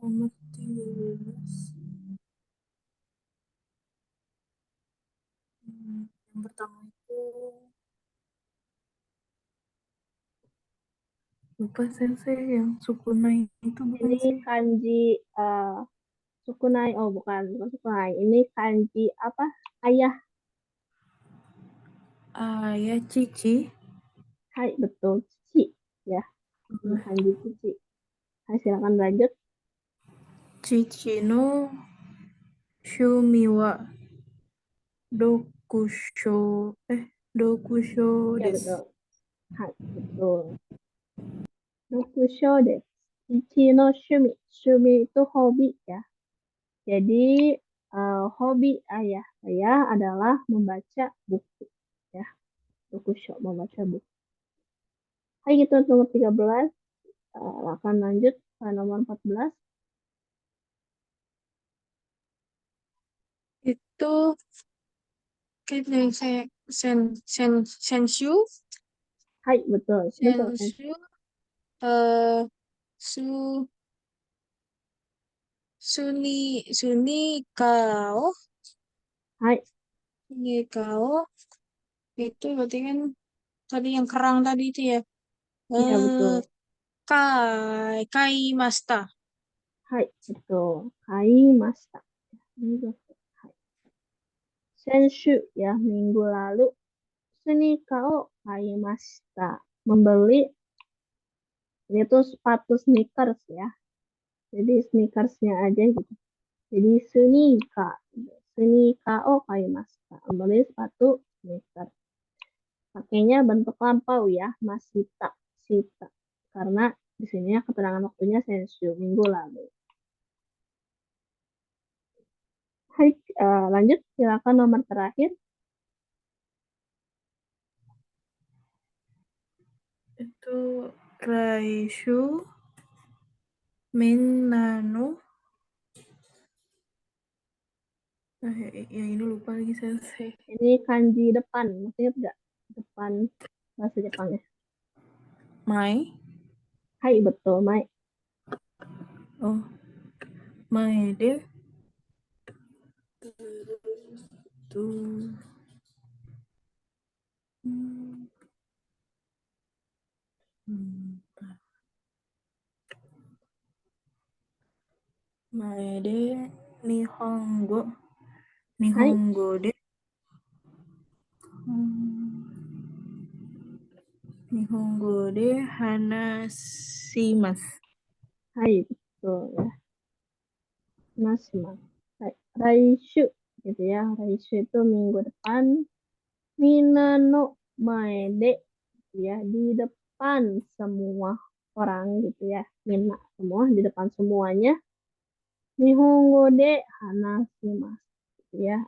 Nomor 13. Yang pertama itu lupa sensei yang sukunai itu bukan Ini sih? kanji sukunai. Oh, bukan sukunai. Ini kanji apa? Ayah. Ya Cici. Hai, betul. Cici. Ya, ini kanji cici. Hai, silakan lanjut. Cici no Shumi wa Dokusho. Dokusho Ya, desu. betul. Hai, betul. Dokusho desu. Cici no shumi. Shumi itu hobi ya. Jadi, hobi ayah saya adalah membaca buku. Ya, dokusho, membaca buku. Hai, gitu nomor 13. Akan lanjut ke nomor 14. Itu kayak yang saya sensu Hai, betul. Betul, kan? sensu eh su suni kao Hai, suni kao itu berarti kan tadi yang kerang tadi itu ya. iya eh betul. kai masta. Hai, betul. Kai masta. Ini betul. Hai. Senshu ya, minggu lalu. Sini kau kai masta. Membeli, ini tuh sepatu sneakers ya. Jadi sneakersnya aja gitu. Jadi suni kao kai masta. Membeli sepatu sneakers. Pakainya bentuk lampau ya, masita, sita. Karena di sini ya keterangan waktunya sensu minggu lalu. Hai, lanjut silakan nomor terakhir. Itu Raishu Minano. Ya ini lupa lagi sensei. Ini kanji depan, maksudnya tidak depan bahasa Jepangnya. Mai. Hai, betul, Mai. Oh, Mai de. Tuh. Hmm. Hmm. Maede Nihongo. Hai, Nihongo de. Nihongo de hanashimasu. hai, betul ya. Nasimas. Hai. Raishu, gitu ya. Raishu itu minggu depan. Minano maede, gitu ya. Di depan semua orang, gitu ya. Mina semua, di depan semuanya. Nihongo de hanashimasu, gitu ya.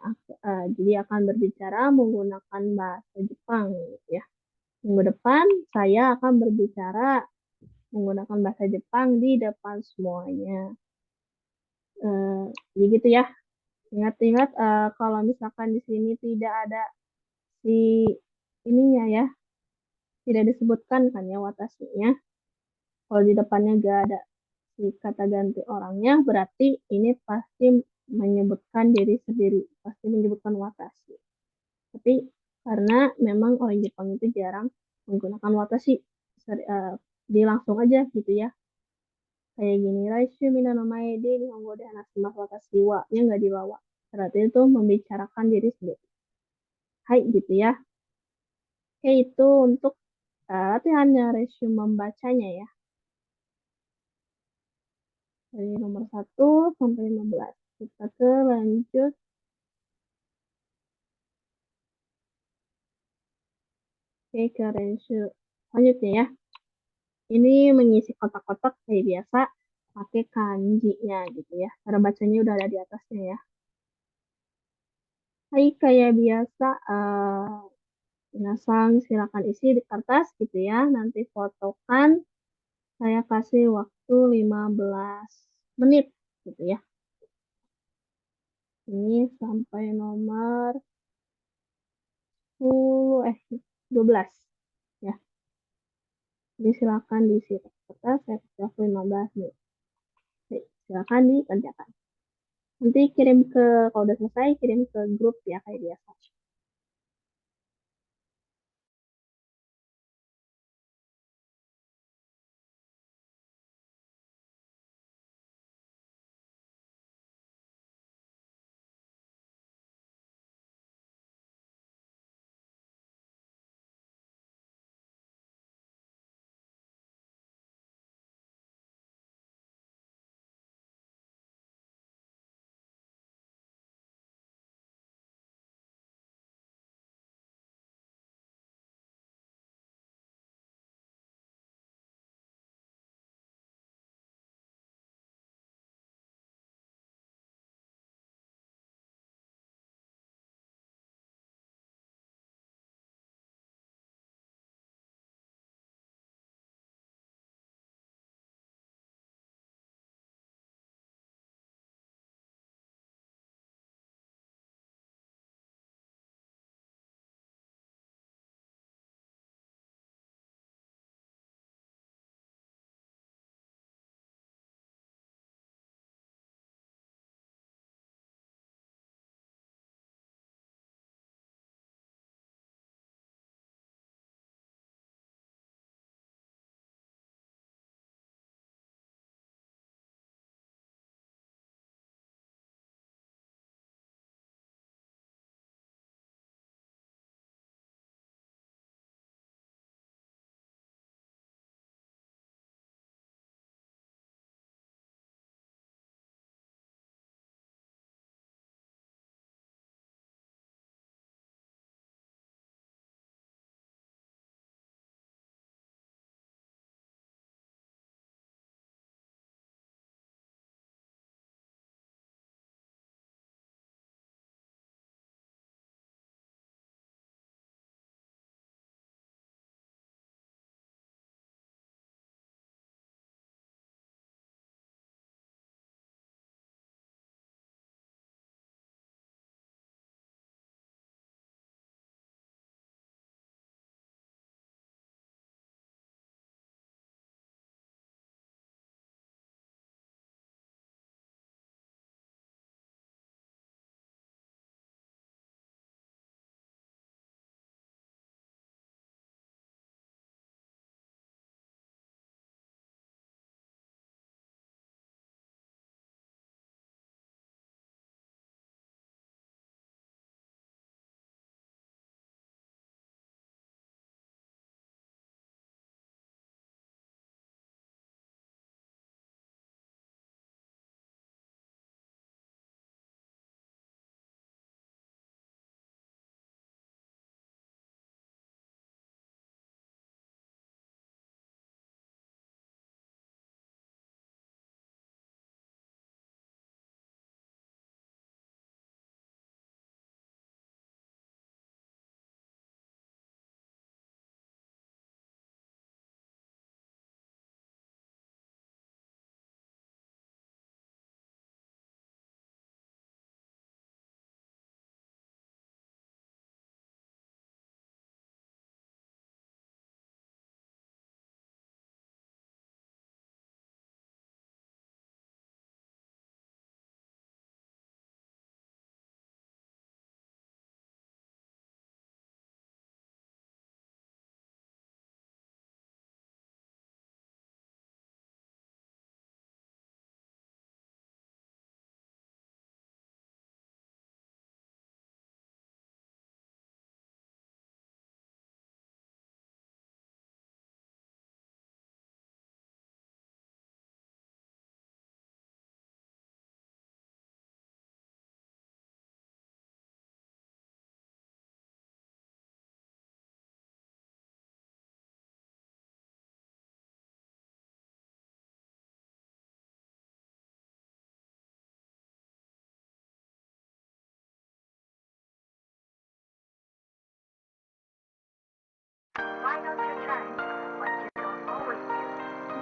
Jadi akan berbicara menggunakan bahasa Jepang, gitu ya. Minggu depan saya akan berbicara menggunakan bahasa Jepang di depan semuanya. Jadi gitu ya. Ingat-ingat kalau misalkan di sini tidak ada si ininya ya, tidak disebutkan kan ya watasnya. Kalau di depannya gak ada si kata ganti orangnya, berarti ini pasti menyebutkan diri sendiri, pasti menyebutkan watashi. Tapi karena memang orang Jepang itu jarang menggunakan watashi, dia langsung aja gitu ya. Kayak gini, Raishu minano mae de nihongo de hanashimasu watashi wa nya nggak dibawa. Berarti itu membicarakan diri sendiri. Hai gitu ya. Oke, itu untuk latihannya resume membacanya ya. Dari nomor 1 sampai 15. Kita ke lanjut. Oke, ke resume selanjutnya ya. Ini mengisi kotak-kotak kayak biasa pakai kanji-nya gitu ya. Cara bacanya udah ada di atasnya ya. Hai, kayak biasa Minasang silakan isi di kertas gitu ya. Nanti fotokan. Saya kasih waktu 15 menit gitu ya. Ini sampai nomor 12 ya. Jadi silakan diisi kertas, saya kasih waktu 15 menit. Oke, silakan dikerjakan. Nanti kirim ke, kalau udah selesai, kirim ke grup ya kayak biasa.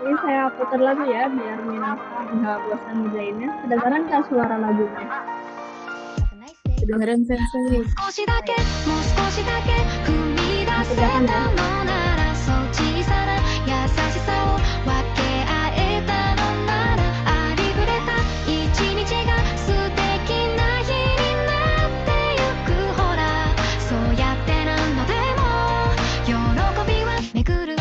Ini saya putar lagu ya biar Minasa nggak bosan ngerjainnya. Kedengaran nggak suara lagunya? Kedengeran Sensei. 少しだけもう少しだけ踏み出せたのならそう小さな優しさを分け合えたのならありふれた一日が素敵な日になってゆくほらそうやって何度でも喜びは巡る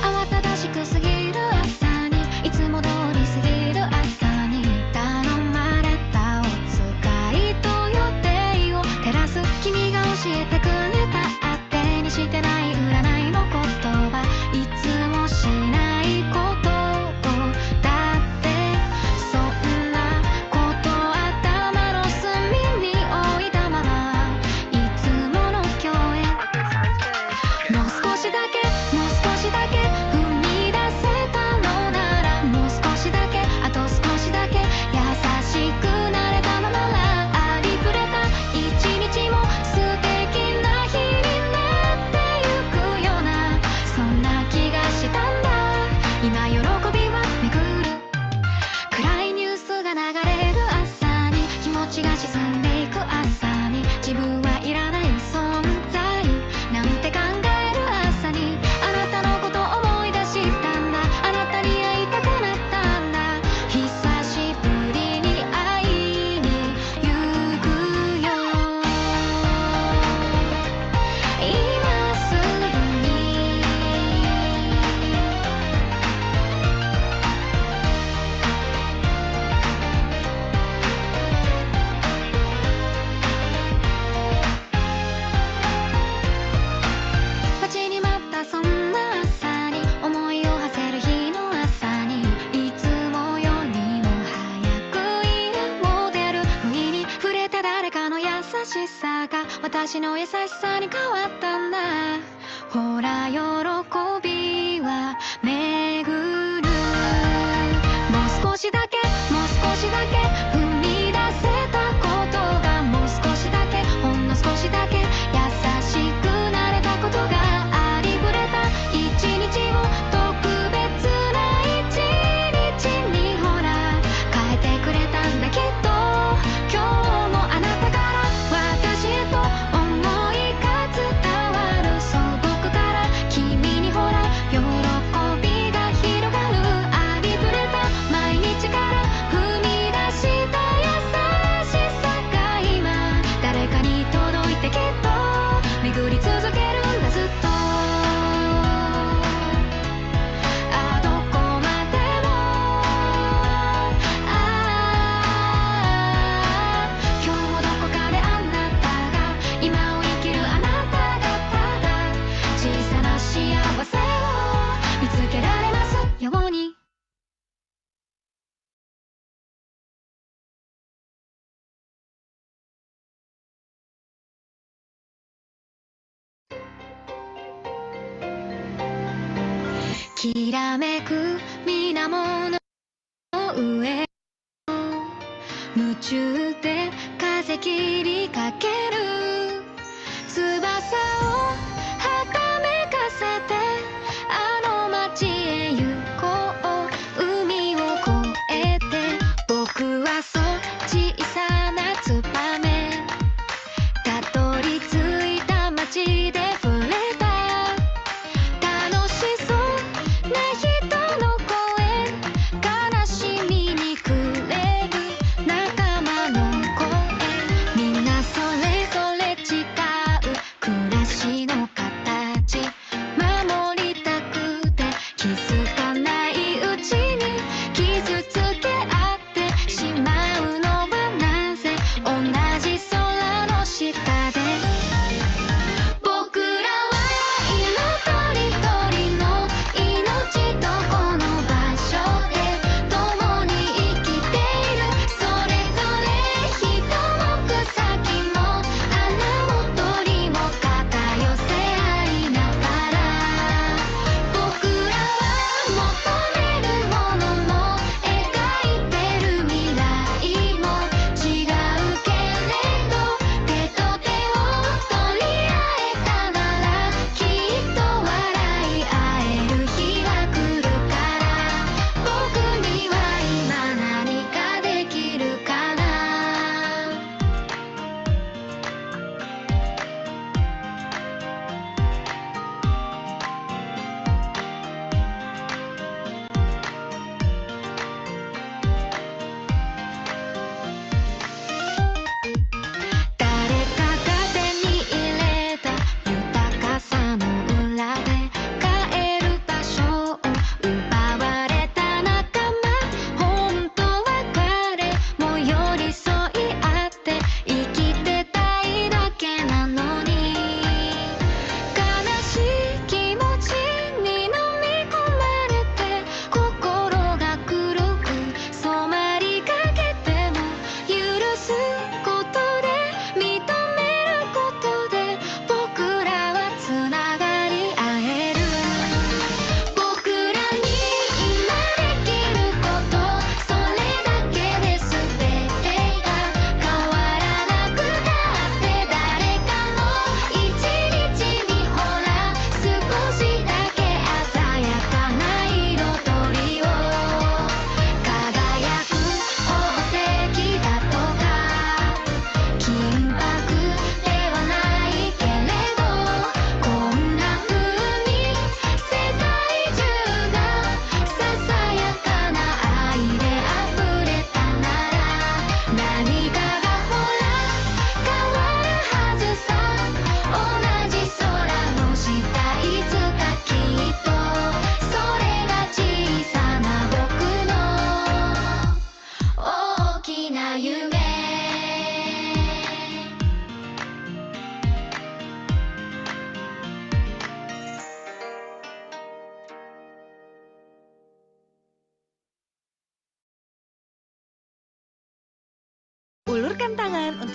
慌ただしく過ぎる朝にいつも通り過ぎる朝に頼まれたお使いと予定を照らす君が教えてくれた当てにしてない占いの言葉いつもしないことをだってそんなこと頭の隅に置いたままいつもの共演もう少しだけもう少しだけ踏み出せたのならもう少しだけあと少しだけ優しくなれたのならありふれた一日も素敵な日になってゆくようなそんな気がしたんだ今喜びは巡る暗いニュースが流れる朝に気持ちが沈んでいく朝に自分はいらない存在なんて考える朝にあなたのこと思い出したんだあなたに会いたくなったんだ久しぶりに会いに行くよ今すぐに待ちに待ったそんな朝に思いを馳せる日の朝にいつもよりも早く家を出る不意に触れた誰かの優しさが私の優しさに変わったんだほら喜びは巡るもう少しだけもう少しだけ踏み出せたことがもう少しだけほんの少しだけ優しくなれたことがありふれた一日を特別な一日にほら変えてくれたんだきっと今日もあなたから私へと思いが伝わるそう僕から君にほら喜びが広がるありふれた毎日から踏み出した優しさが今誰かに届いてきっと巡り続けるんだずっとどこまでも今日もどこかであなたが今を生きるあなたがただ小さな幸せを見つけられますようにきらめく水面の上を夢中で風切りかける翼をはためかせてあの街へ行こう海を越えて僕はそう小さなツバメたどり着いた街で触れた楽しそうな人の声悲しみに暮れる仲間の声みんなそれぞ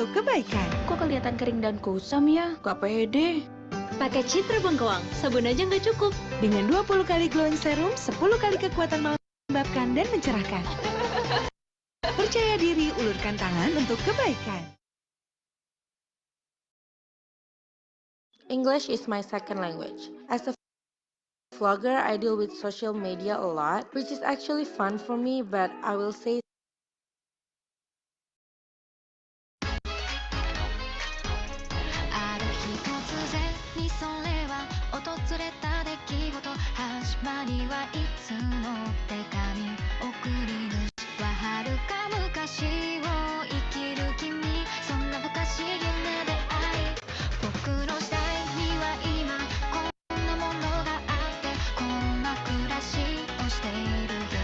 untuk kebaikan. Kok kelihatan kering dan kusam ya? Gak pede. Pakai Citra Bengkoang, sabun aja nggak cukup. Dengan 20 kali glowing serum, 10 kali kekuatan melembabkan dan mencerahkan. Percaya diri, ulurkan tangan untuk kebaikan. English is my second language. As a vlogger, I deal with social media a lot, which is actually fun for me, but I will say ある日突然にそれは訪れた出来事始まりはいつの手紙送り主は遥か昔を生きる君そんな昔夢で愛僕の時代には今こんなものがあってこんな暮らしをしているよ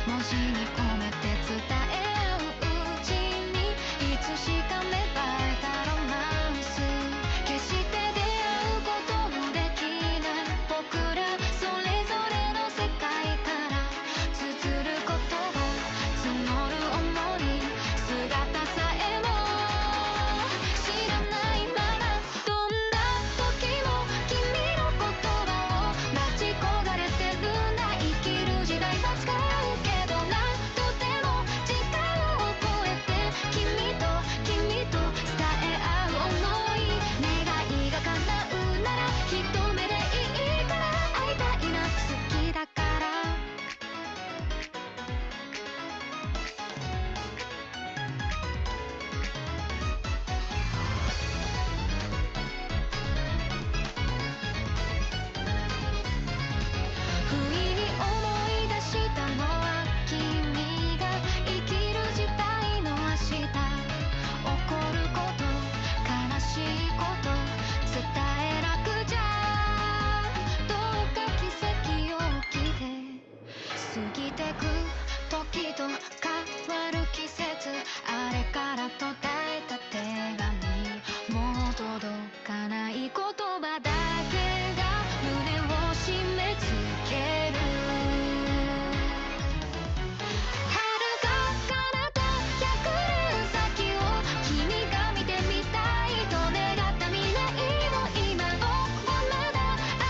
文字に込めて伝え合ううちにいつしか芽生えたロマンス決して出会うことのできない僕らそれぞれの世界から綴る言葉募る想い姿さえも知らないままどんな時も君の言葉を待ち焦がれてるんだ生きる時代は使うけどなんとでも時間を超えて君と伝え合う想い願いが叶うなら一目でいいから会いたいな好きだから不意に思い出したのは君が生きる時代の明日起こること悲しいこと伝えなくちゃどうか奇跡を起きて過ぎてく時と変わる季節あれから途絶えた手紙もう届かない言葉だけが胸を締め付ける遥か彼方100年先を君が見てみたいと願った未来を今僕はまだ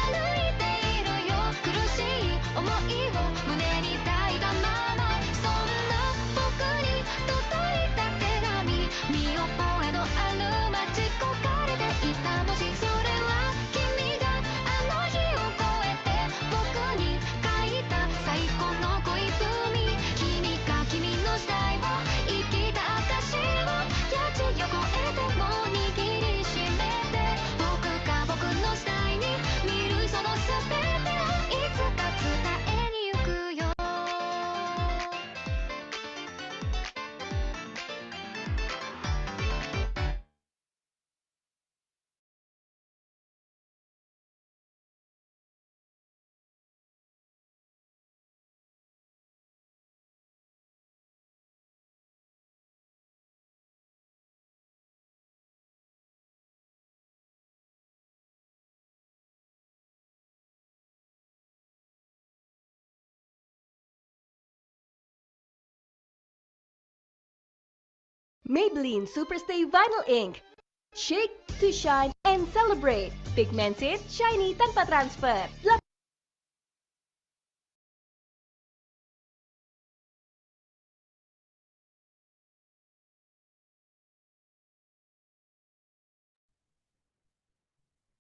歩いているよ苦しい想いを胸に抱いたままそんな僕に届いた手紙見覚えのある街焦がれていた文字それは君があの日を越えて僕に書いた最高の恋文君が君の時代を生きた証をやちを越えても握りしめて僕が僕の時代に見るその全てをいつか伝えに行くよMaybelline Superstay Vinyl Ink. Shake to shine and celebrate. Pigmented, shiny tanpa transfer.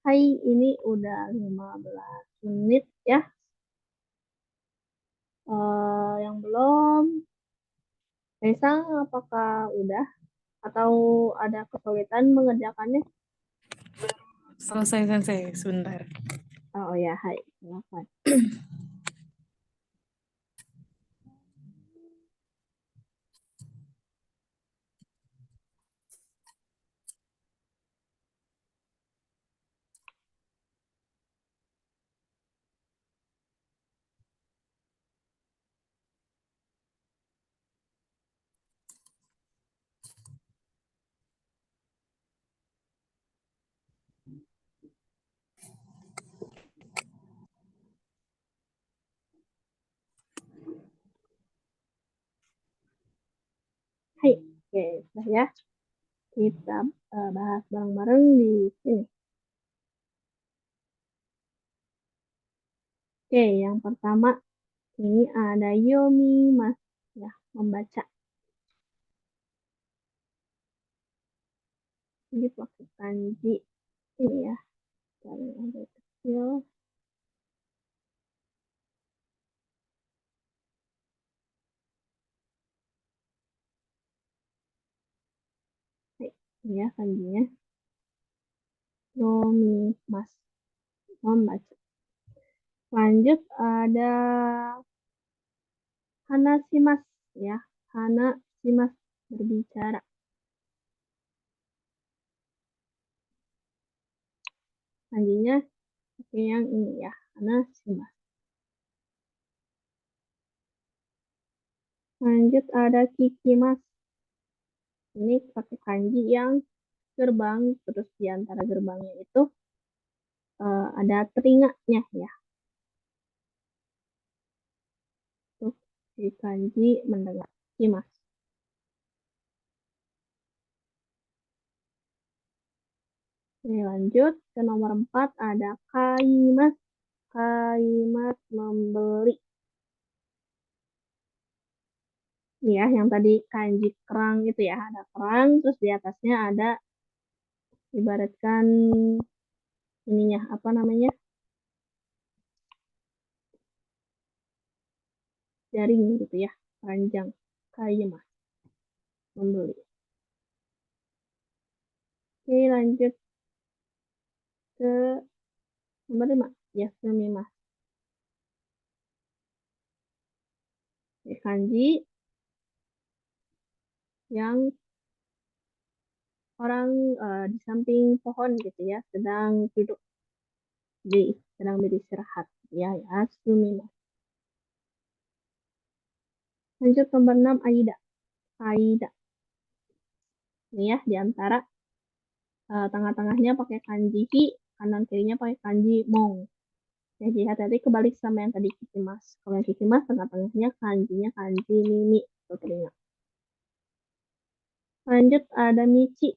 Hai, ini udah 15 menit ya. Yang belum, Kaisang apakah udah? Atau ada kesulitan mengerjakannya? Selesai Sensei, sebentar. Oh ya, hai. Silakan. Hai, oke, sudah ya. Kita bahas bareng-bareng di sini. Oke, yang pertama ini ada yomi mas, ya, membaca. Ini pakai kanji ini ya, dari yang kecil. Ini ya kanjinya. Yomi mas, membaca. Lanjut ada hanashimas ya, hanashimas, berbicara. Kanjinya pakai yang ini ya, hanashimas. Lanjut ada kikimas. Ini pakai kanji yang gerbang, terus di antara gerbangnya itu ada telinganya ya. Tuh, di kanji mendengar. Kimas. Oke, lanjut ke nomor 4 ada kaimas. Kaimas, membeli. Ini ya, yang tadi kanji kerang itu ya, ada kerang, terus di atasnya ada ibaratkan ininya, apa namanya, jaring gitu ya, panjang. Kaimas, membeli. Oke, lanjut ke nomor 5, yasumimas. Kanji yang orang di samping pohon gitu ya, sedang duduk, sedang beristirahat ya, yasumimas. Lanjut nomor 6, Aida. Aida. Ini ya, di antara tengah-tengahnya pakai kanji hi, kanan kirinya pakai kanji mong. Ya, jadi hati-hati kebalik sama yang tadi kikimas. Kalau yang kikimas tengah-tengahnya kanjinya kanji mimi atau telinga. Lanjut ada michi,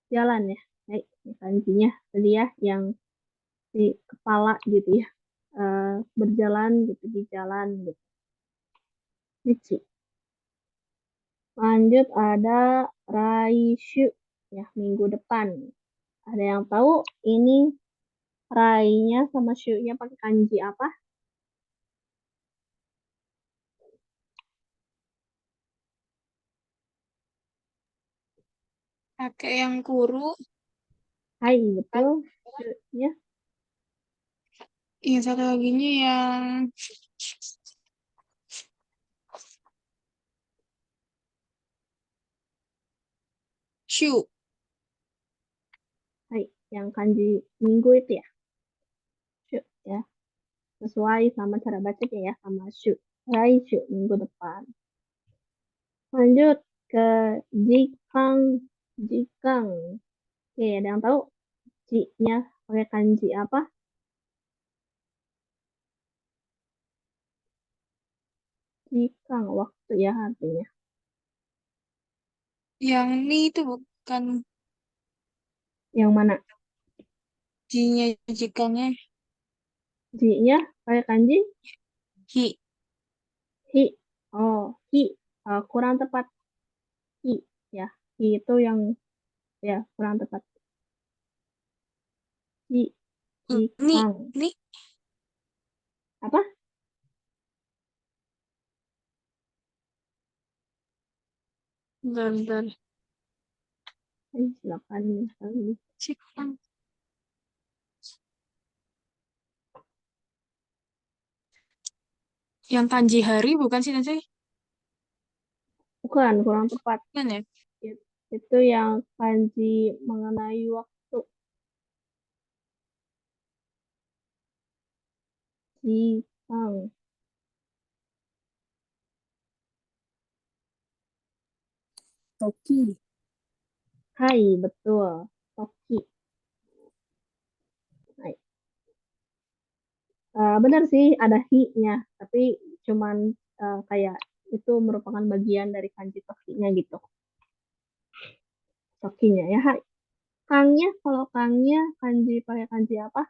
jalan ya. Baik, kanjinya tadi ya yang di kepala gitu ya, berjalan gitu di jalan gitu. Michi. Lanjut ada raishu ya, minggu depan. Ada yang tahu ini rai-nya sama shu-nya pakai kanji apa? Pakai yang kuru. Hai, betul. Shu-nya Yang satu laginya yang shu. hai, yang kanji minggu itu ya. Shu ya. Sesuai sama cara bacanya ya, sama shu. Rai shu, minggu depan. Lanjut ke jikang. Jikang. Oke, ada yang tahu ji-nya pakai kanji apa? Jikang, waktu ya artinya. Yang ini itu bukan Yang mana? jinya jikangnya. Ji-nya pakai kanji Hi. hi. Oh, hi. Kurang tepat. Hi ya. Hi itu yang ya kurang tepat. Hi, Ini, jikang. ini. Apa? Bentar. Silakan misalnya. Jikang. Yang kanji hari bukan sih nanti? Bukan, kurang tepat. Kan ya? Itu yang kanji mengenai waktu. Jikang. Toki. Hai, betul. Toki. Hai. Benar sih ada hi-nya, tapi cuman kayak itu merupakan bagian dari kanji toki-nya gitu. Tokinya ya. Hai. Kangnya, kalau kangnya kanji pakai kanji apa?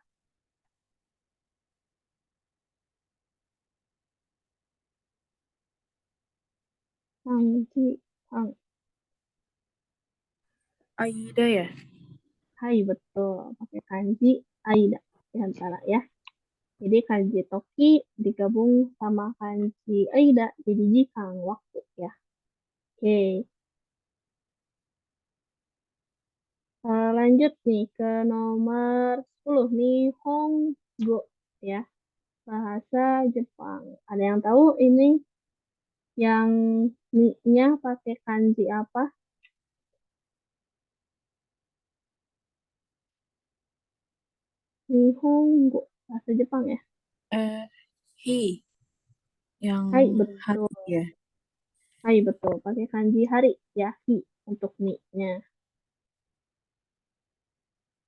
Kanji kang. Aida ya? Hai, betul. Pakai kanji Aida di antara ya. Jadi kanji Toki digabung sama kanji Aida jadi jikang waktu ya. Oke. Lanjut nih ke nomor 10 nih Honggo ya. Bahasa Jepang. Ada yang tahu ini yang ni-nya pakai kanji apa? Nihongo. Bahasa Jepang ya. Hi. Yang Hai, hari betul. ya? Hai, betul. Pakai kanji hari ya. Hi untuk ni-nya.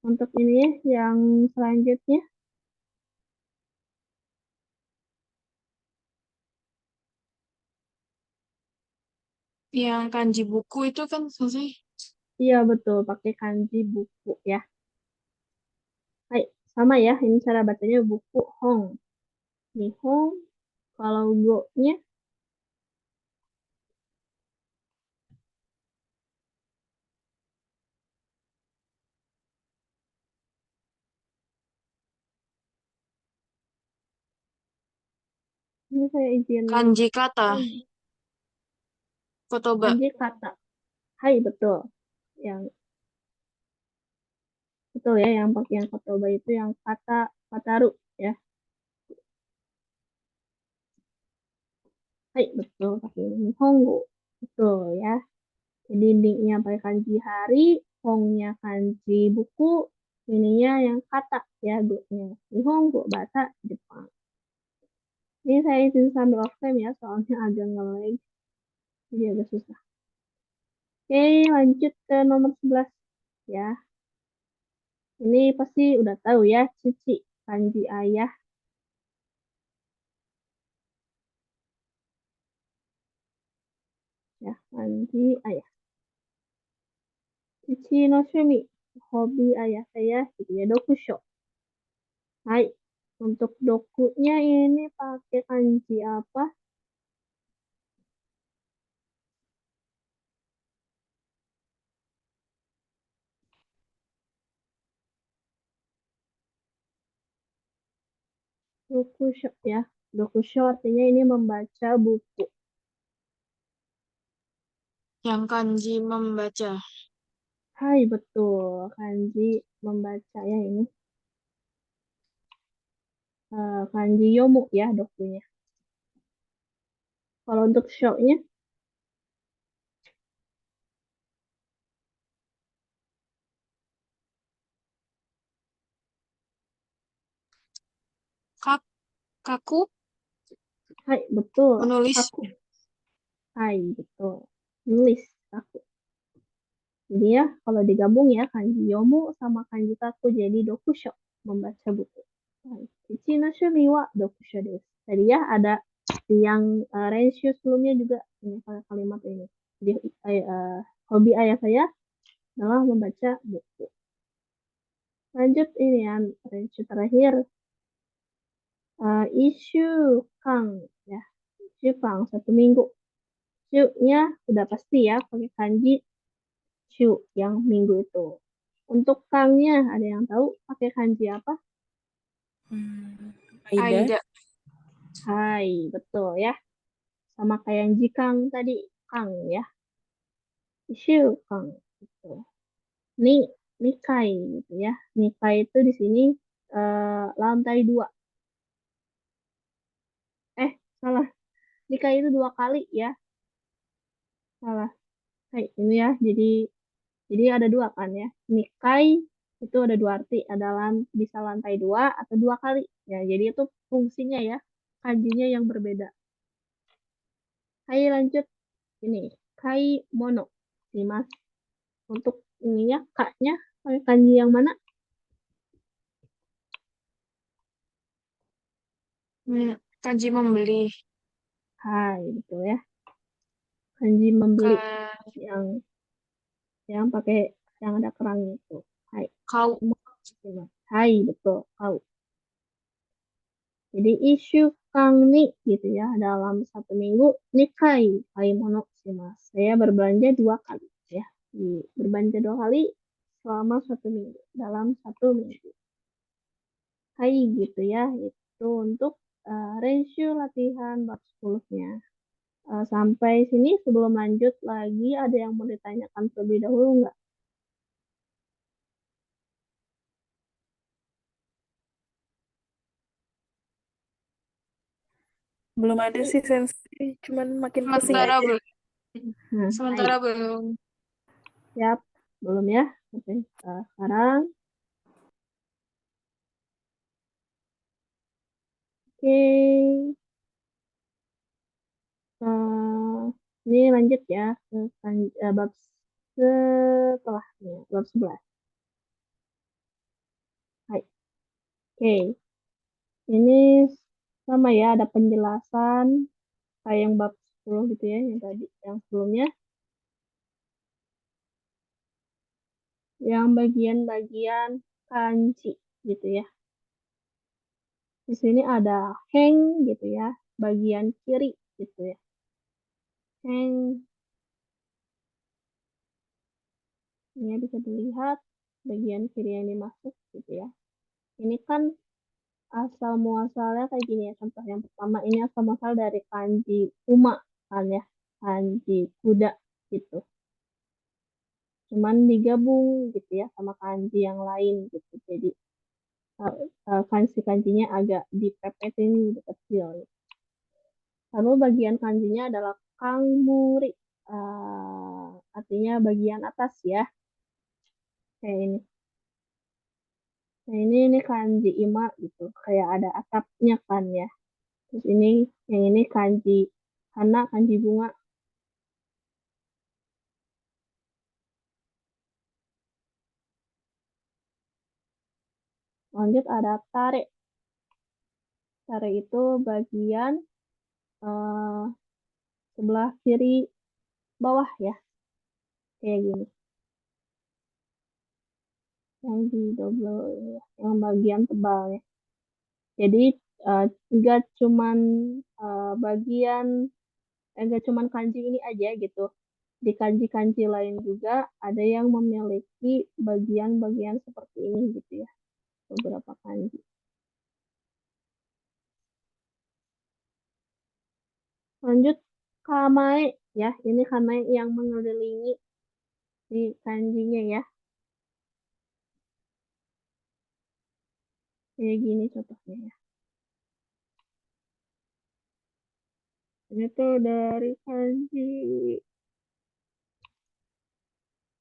Untuk ini ya, yang selanjutnya. Yang kanji buku itu kan sih. Iya, betul. Pakai kanji buku ya. Hai, sama ya. Ini cara bacanya buku hong. Nihong. Kalau go-nya. Ini saya izin. Kanji kata. Kotoba. Kanji kata. Hai, betul. Yang betul ya, yang pakai yang kotoba itu yang kata kataru ya. Hai, betul pakai Nihongo. Betul ya. Jadi nya pakai kanji hari, hongnya kanji buku, ininya yang kata ya, go-nya. Nihongo bahasa Jepang. Ini saya izin sambil off cam ya, soalnya agak nge-lag. Jadi agak susah. Oke, lanjut ke nomor 11 ya. Ini pasti udah tahu ya, cici, kanji ayah. Ya, kanji ayah. Cici no shumi, hobi ayah saya, gitu ya, dokusho. Hai, untuk dokunya ini pakai kanji apa? Dokusho ya. Dokusho artinya ini membaca buku. Yang kanji membaca. Hai, betul. Kanji membaca ya ini. Kanji yomu ya dokunya. Kalau untuk show-nya, Kaku. hai, betul. Menulis. Kaku. Hai, betul. Nulis kaku. Jadi ya, kalau digabung ya, kanji yomu sama kanji kaku jadi dokusho. Membaca buku. Hai, Ichi no shumi wa dokusho desu. Tadi ya, ada yang ratio sebelumnya juga ini kalimat ini. Jadi hobi ayah saya adalah membaca buku. Lanjut ini ya, ratio terakhir. Isu kang ya. Isu kang 1 minggu. Shu-nya udah pasti ya pakai kanji shu yang minggu itu. Untuk kangnya ada yang tahu pakai kanji apa? Aida. Aida. Hai, betul ya. Sama kayak yang jikang tadi, kang ya. Isu kang gitu. Ni nikai gitu ya. Nikai itu di sini lantai 2. Salah. Nikai itu 2 kali ya. Salah. Hai, ini ya. Jadi ada 2 kan ya. Nikai itu ada 2 arti. Ada bisa lantai 2 atau 2 kali. Ya, jadi itu fungsinya ya. Kanjinya yang berbeda. Hai, lanjut. Ini. Kai mono. Nih, Mas. Untuk ininya, kaknya. Pakai kanji yang mana? Kanji membeli. Hai, betul ya. Kanji membeli. Ka- Yang yang pakai yang ada kerangnya itu. Hai. Kau. Hai, betul. Kau. Jadi isu kang ni gitu ya dalam 1 minggu nikai kaimono shimasu. Saya berbelanja 2 kali ya. Berbelanja 2 kali selama 1 minggu dalam 1 minggu. Hai gitu ya. Itu untuk ratio latihan bab 10-nya. Sampai sini sebelum lanjut lagi ada yang mau ditanyakan terlebih dahulu nggak? Belum ada sih Sensei, cuman makin pusing Sementara aja. belum. Nah, Sementara hai. belum. Siap, belum ya? Oke, sekarang. Oke. Ini lanjut ya ke bab setelahnya, bab 11. Hai. Oke. Ini sama ya, ada penjelasan kayak yang bab 10 gitu ya, yang tadi, yang sebelumnya. Yang bagian-bagian kanji gitu ya. Di sini ada heng gitu ya, bagian kiri gitu ya. Heng. Ini bisa dilihat bagian kiri yang dimasuk gitu ya. Ini kan asal muasalnya kayak gini ya. Contoh yang pertama ini asal muasal dari kanji uma kan ya. Kanji kuda gitu. Cuman digabung gitu ya sama kanji yang lain gitu. Jadi kanji-kanjinya agak dipepetin gitu kecil. Lalu bagian kanjinya adalah kangmuri. Artinya bagian atas ya. Kayak ini. Nah ini kanji ima gitu. Kayak ada atapnya kan ya. Terus ini yang ini kanji hana, kanji bunga. Lanjut ada tare. Tare itu bagian sebelah kiri bawah ya. Kayak gini. Yang di double ya. Yang bagian tebalnya. Jadi enggak cuman bagian enggak cuman kanji ini aja gitu. Di kanji-kanji lain juga ada yang memiliki bagian-bagian seperti ini gitu ya. Beberapa kanji. Lanjut kamae ya. Ini kamae yang mengelilingi di kanjinya ya. Kayak gini contohnya ya. Ini tuh dari kanji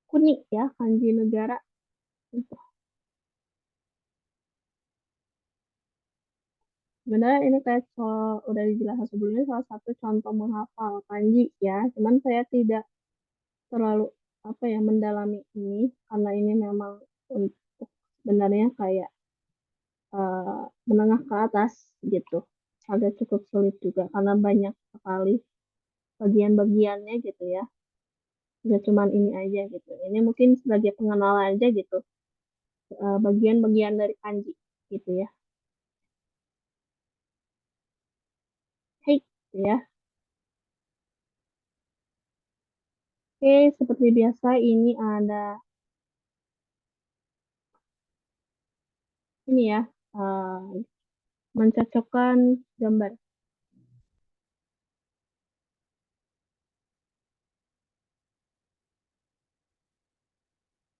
kuni ya, kanji negara. Gitu. Sebenarnya ini kayak udah dijelaskan sebelumnya salah satu contoh menghafal kanji ya. Cuman saya tidak terlalu apa ya mendalami ini karena ini memang untuk sebenarnya kayak menengah ke atas gitu. Agak cukup sulit juga karena banyak sekali bagian-bagiannya gitu ya. Gak cuman ini aja gitu. Ini mungkin sebagai pengenalan aja gitu. Bagian-bagian dari kanji gitu ya. Hei, gitu ya. Oke, seperti biasa ini ada ini ya, mencocokkan gambar.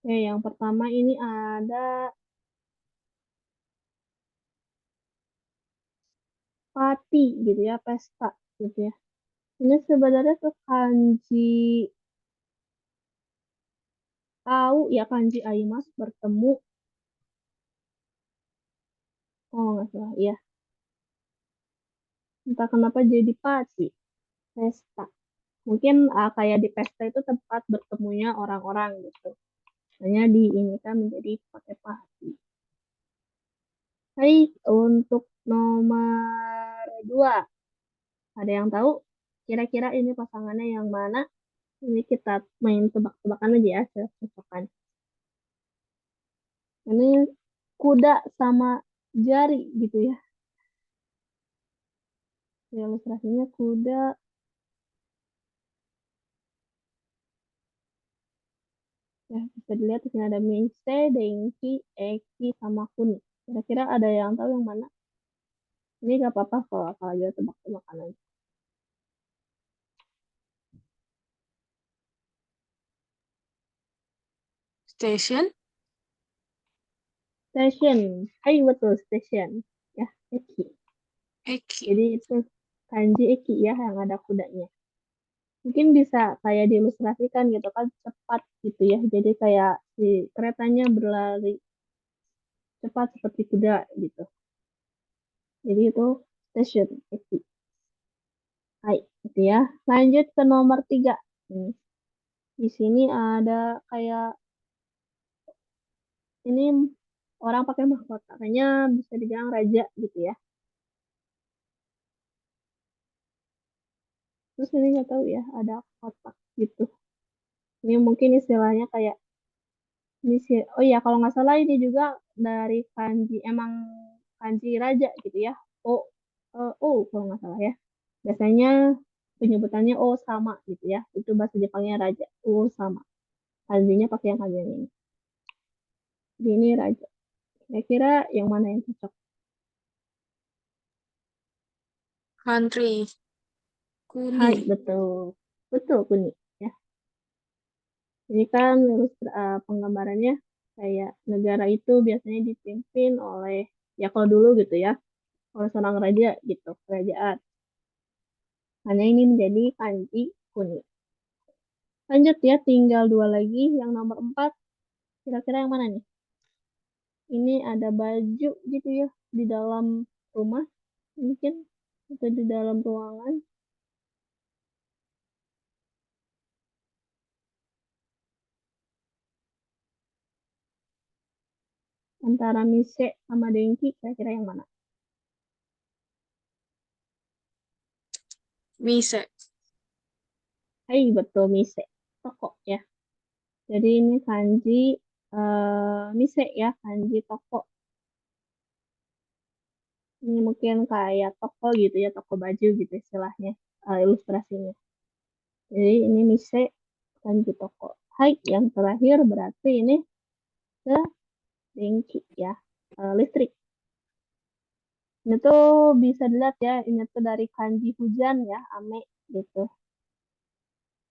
Oke, yang pertama ini ada party gitu ya, pesta gitu ya. Ini sebenarnya tuh kanji tahu ya kanji aimas bertemu. Oh nggak salah, iya. Entah kenapa jadi party, pesta. Mungkin kayak di pesta itu tempat bertemunya orang-orang gitu. Hanya di ini kan menjadi pakai party. Baik, untuk nomor 2. Ada yang tahu kira-kira ini pasangannya yang mana? Ini kita main tebak-tebakan aja ya, cocokan. Ini kuda sama jari gitu ya. Ilustrasinya kuda. Ya, bisa dilihat di sini ada Mise, Dengki, Eki, sama Kuni. Kira-kira ada yang tahu yang mana? Ini gak apa-apa kalau aja tebak-tebakan aja. Station. Station. Hai, betul, station. Ya, Eki. Eki. Jadi itu kanji Eki ya, yang ada kudanya. Mungkin bisa kayak diilustrasikan gitu kan, cepat gitu ya. Jadi kayak si keretanya berlari cepat seperti kuda gitu. Jadi itu station Eki. Hai, gitu ya. Lanjut ke nomor 3. Di sini ada kayak ini orang pakai mahkota. Kayaknya bisa dibilang raja gitu ya. Terus ini nggak tahu ya, ada kotak gitu. Ini mungkin istilahnya kayak ini sih. Oh iya, kalau nggak salah ini juga dari kanji, emang kanji raja gitu ya. Oh, kalau nggak salah ya. Biasanya penyebutannya O sama gitu ya. Itu bahasa Jepangnya raja. O sama. Kanjinya pakai yang kanji ini. Jadi ini raja. Kira-kira yang mana yang cocok? Country. Hai, Kuni. betul. Betul, Kuni. Ya. Ini kan penggambarannya kayak negara itu biasanya dipimpin oleh, ya kalau dulu gitu ya, oleh seorang raja gitu, kerajaan. Hanya ini menjadi kanji Kuni. Lanjut ya, tinggal 2 lagi. Yang nomor 4, kira-kira yang mana nih? Ini ada baju gitu ya, di dalam rumah mungkin, atau di dalam ruangan. Antara Mise sama Dengki, kira-kira yang mana? Mise. Hai, betul, Mise. Toko ya. Jadi ini kanji Mise ya, kanji toko. Ini mungkin kayak toko gitu ya, toko baju gitu istilahnya, ilustrasinya. Jadi ini Mise, kanji toko. Hai, yang terakhir berarti ini ke Dengki ya, listrik. Ini tuh bisa dilihat ya, ini tuh dari kanji hujan ya, ame gitu.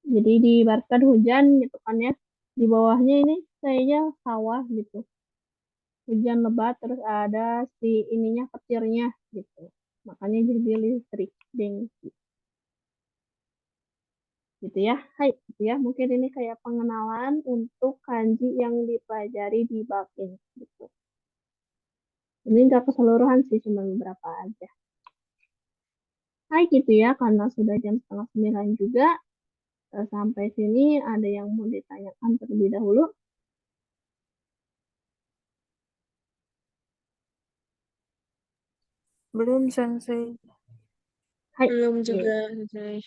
Jadi diibaratkan hujan gitu kan ya. Di bawahnya ini kayaknya sawah gitu. Hujan lebat terus ada si ininya petirnya gitu. Makanya jadi listrik Dengki. Gitu ya. Hai, gitu ya. Mungkin ini kayak pengenalan untuk kanji yang dipelajari di bab ini gitu. Ini nggak keseluruhan sih, cuma beberapa aja. Hai gitu ya, karena sudah jam setengah 9 juga. Sampai sini ada yang mau ditanyakan terlebih dahulu? Belum, Sensei. Hai, Belum oke. juga, Sensei.